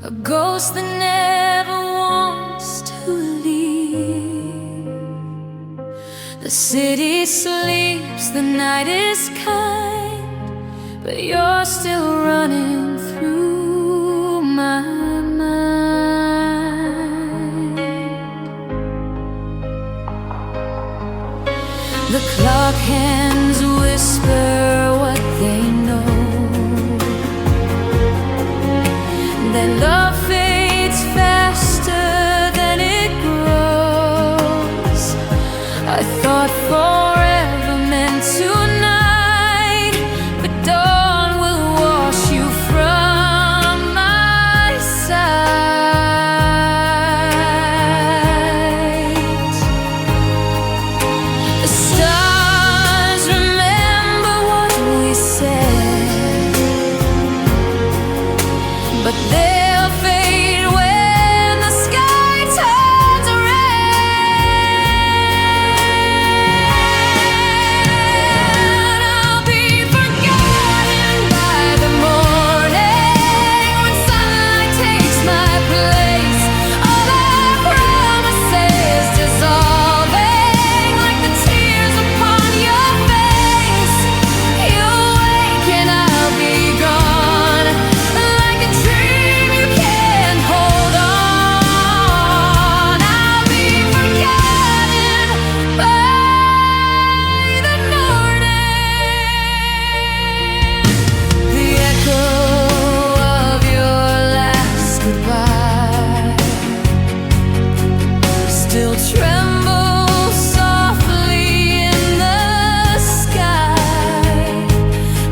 a ghost that never wants to leave. The city sleeps, the night is kind, but you're still running through my mind. The clock hands whisper what they know, that love fades faster than it grows. I thought forever meant tonight, but dawn will wash you from my sight. The stars remember what we said, but they'll fade when the sky turns red. I'll be forgotten by the morning, when sunlight takes my place. All our promises dissolving like the tears upon your face. You'll wake and I'll be gone, like a dream you can't hold on. I'll be forgotten by the morning. The echo of your last goodbye still trembles softly in the sky.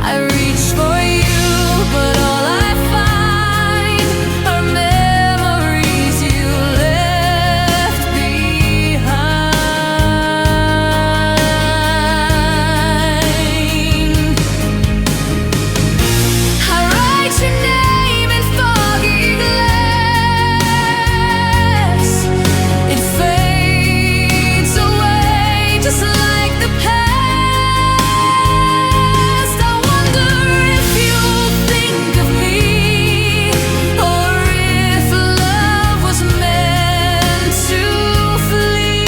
I reach for you, but all I find are memories you left behind. I write your name in foggy glass. It fades away just like the past. I wonder if you'll think of me, or if love was meant to flee.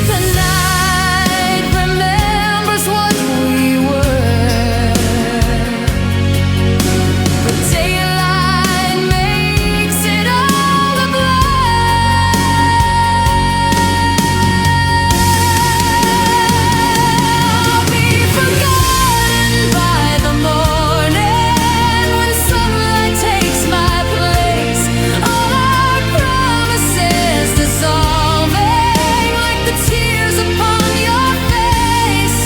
The night remembers what we were, but daylight makes it all a blur. I'll be forgotten by the morning, when sunlight takes my place. All our promises dissolving like the tears upon your face.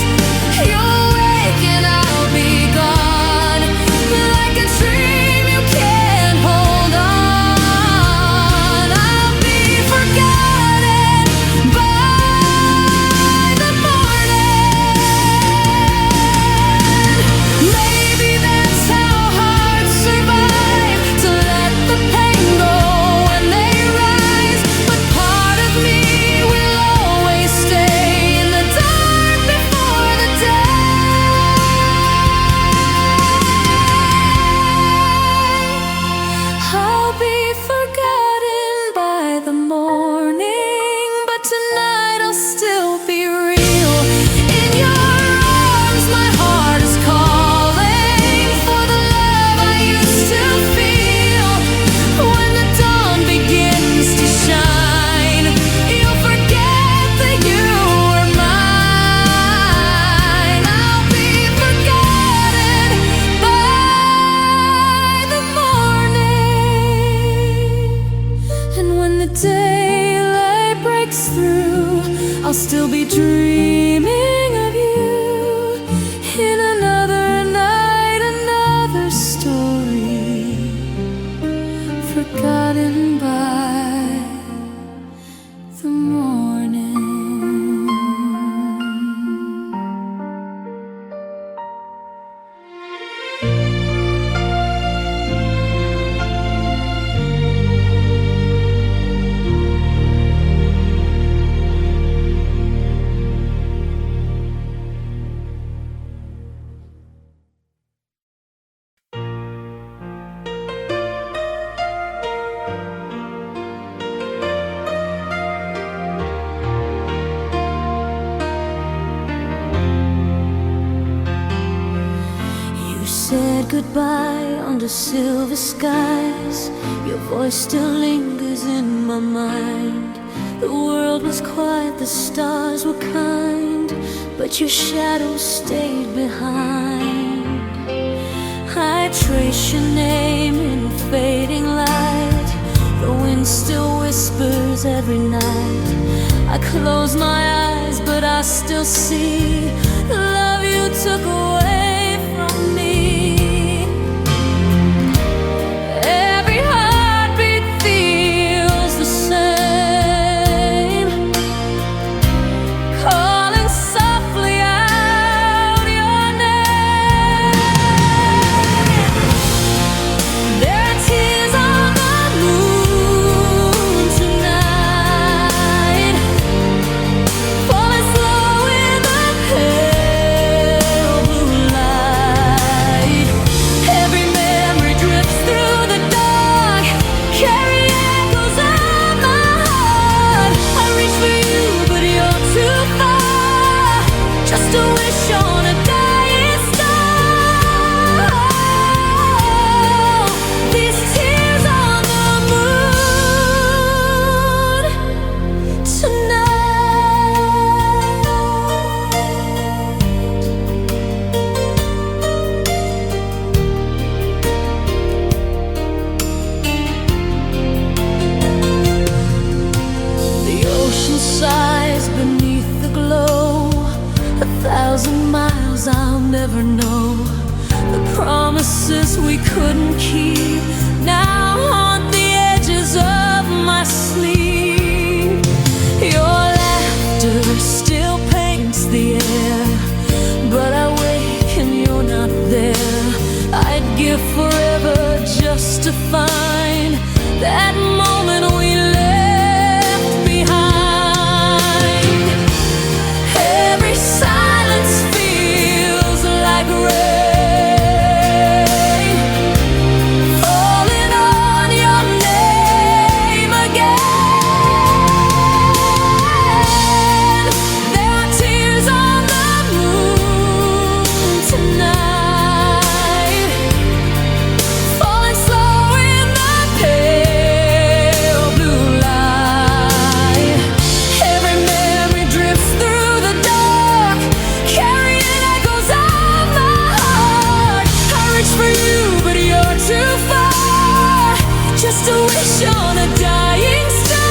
You'll wake and I'll be gone, like a dream you can't hold on. I'll be forgotten by the morning. Maybe that's how hearts survive, to let the pain go when they rise. But part of me will always stay in the dark before the day. I'll be forgotten by the morning, but tonight I'll still be real. In your arms my heart is calling for the love I used to feel. When the dawn begins to shine, you'll forget that you were mine. I'll be forgotten by the morning. And when the daylight breaks through, I'll still be dreaming of you. In another night, another story, forgotten by the morning. said goodbye under silver skies. Your voice still lingers in my mind. The world was quiet, the stars were kind, but your shadow stayed behind. I trace your name in fading light. The wind still whispers every night. I close my eyes, but I still see the love you took away from me. Every heartbeat feels the same, calling softly out your name. There are tears on the moon tonight, falling slow in the pale blue light. Every memory drifts through the dark, carry echoes of my heart. I reach for you, but you're too far, just a wish on a dying star. These tears on the moon tonight. The ocean sighs beneath the glow. 1,000 miles I'll never know. The promises we couldn't keep now haunt the edges of my sleep. Your laughter still paints the air, but I wake and you're not there. I'd give forever just to find that moment we left behind. Every silence feels like rain, falling on your name again. There are tears on the moon tonight, falling slow in the pale blue light. Every memory drifts through the dark, carrying echoes of my heart. I reach for you, but you're too far, just a wish on a dying star.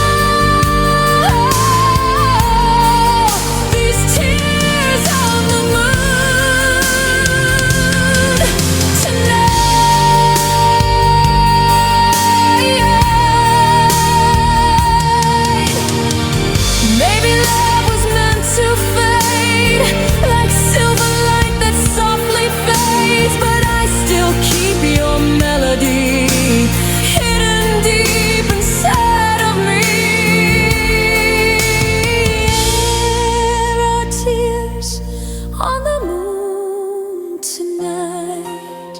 These tears on the moon tonight. Maybe love was meant to fade, like silver light that softly fades, but I still keep your melody hidden deep inside of me. There are tears on the moon tonight,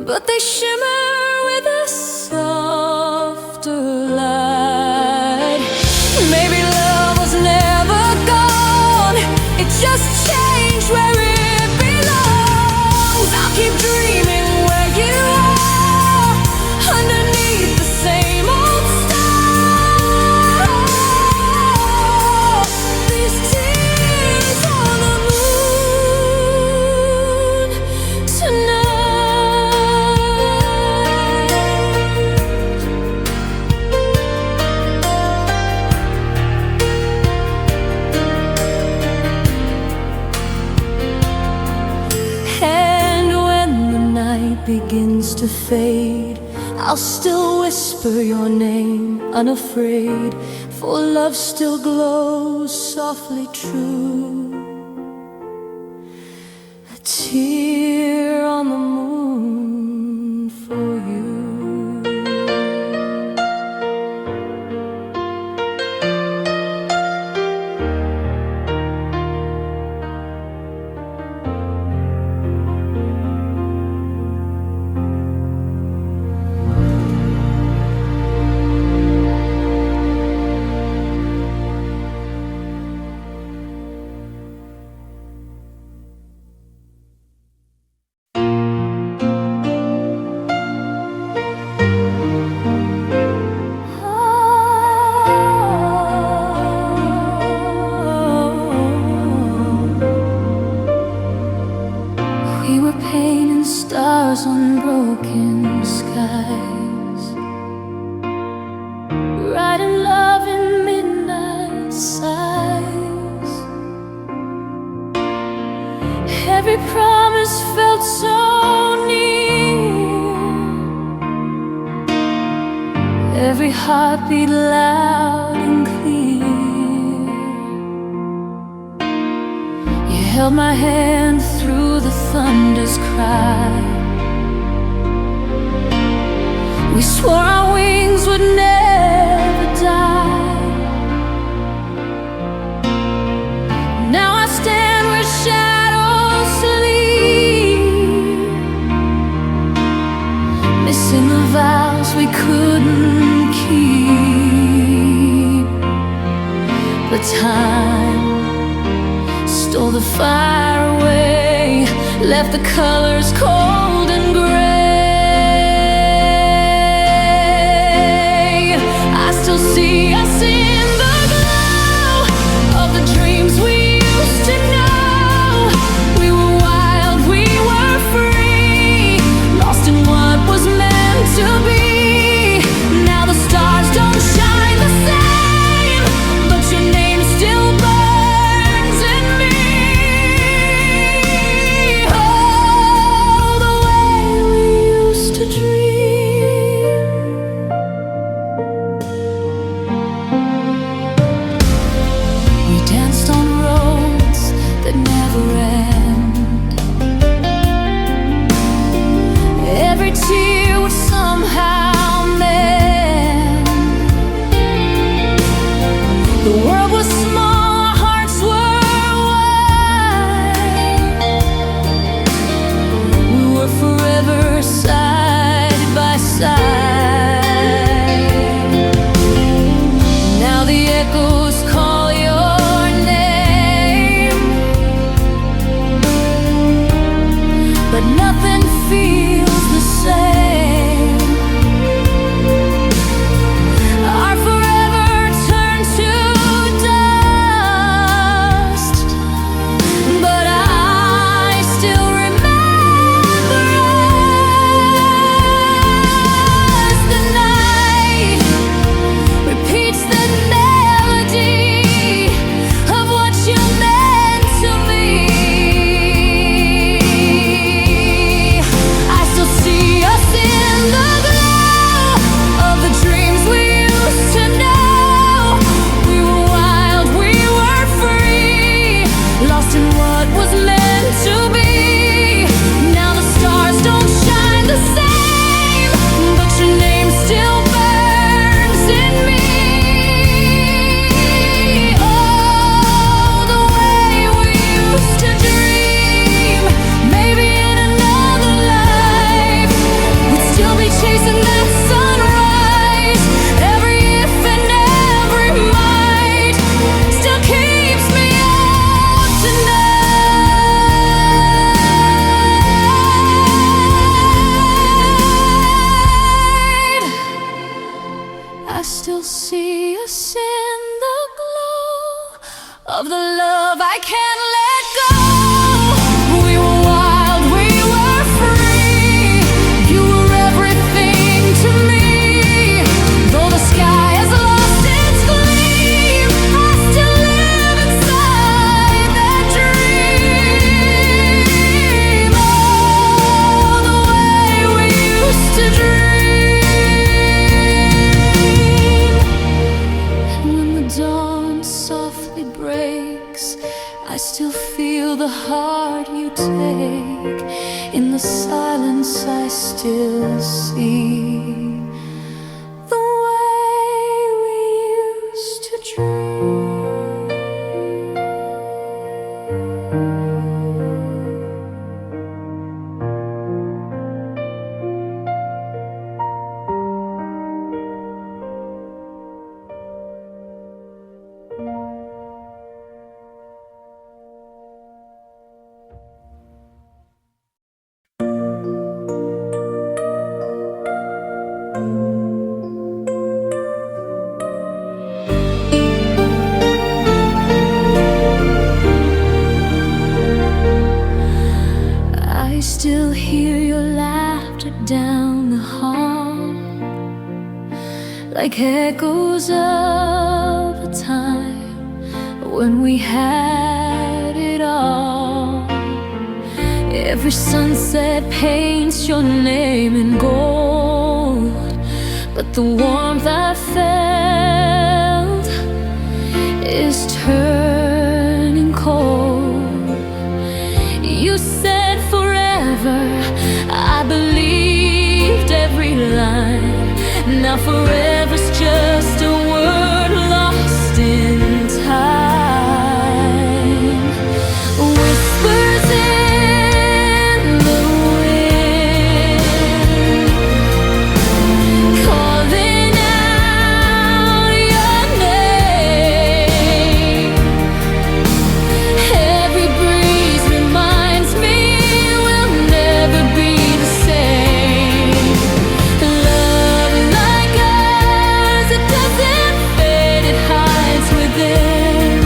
but they shimmer with a softer light. Maybe love was never gone, it just changed where it belongs. I'll keep dreaming where you are, underneath the same old star. These tears on the moon tonight. And when the night begins to fade, I'll still whisper your name unafraid, for love still glows softly true. A tear on the moon for you. Every promise felt so near, every heartbeat loud and clear. You held my hand through the thunder's cry. We swore our wings would never die. Now I stand where shadows sleep, missing the vows we couldn't keep. But time stole the fire away, left the colors cold and gray. I still see us in the glow of the dreams we used to know. We were wild, we were free, lost in what was meant to be. Now the stars don't shine the same, but your name still burns in me. Oh, the way we used to dream. We danced on roads that never end. Every tear would somehow mend. The world was small, our hearts were wide. We were forever side by side. Now the echoes call your name, but nothing feels the same. Our forever turned to dust, but I still remember us. The night repeats the melody of what you meant to me. I still see us in the glow of the dreams we used to know. We were wild, we were free, lost in what was meant to be. Now the stars don't shine the same, but your name still burns in me. Oh, the way we used to dream. Maybe in another life we'd still be chasing that sunrise. Every if and every might still keeps me up tonight. I still see us in the glow of the love I can't let go. We were wild, we were free. You were everything to me. Though the sky has lost its gleam, I still live inside that dream. Oh, the way we used to dream. And when the dawn softly breaks, I still feel the heart you take. In the silence I still see the way we used to dream. still hear your laughter down the hall, like echoes of a time when we had it all. Every sunset paints your name in gold, but the warmth I felt is turning cold. You said forever, I believed every line. Now forever's just a word lost in time. Whispers in the wind, calling out your name. Every breeze reminds me we'll never be the same. Love like ours, it doesn't fade, it hides within.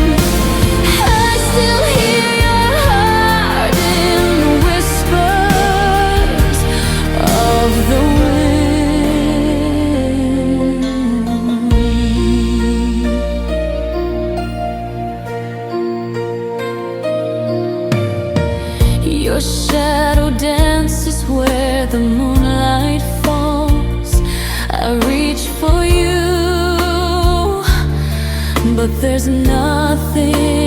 I still hear your heart in the whispers of the wind. Your shadow dances where the moonlight falls. I reach for you, but there's nothing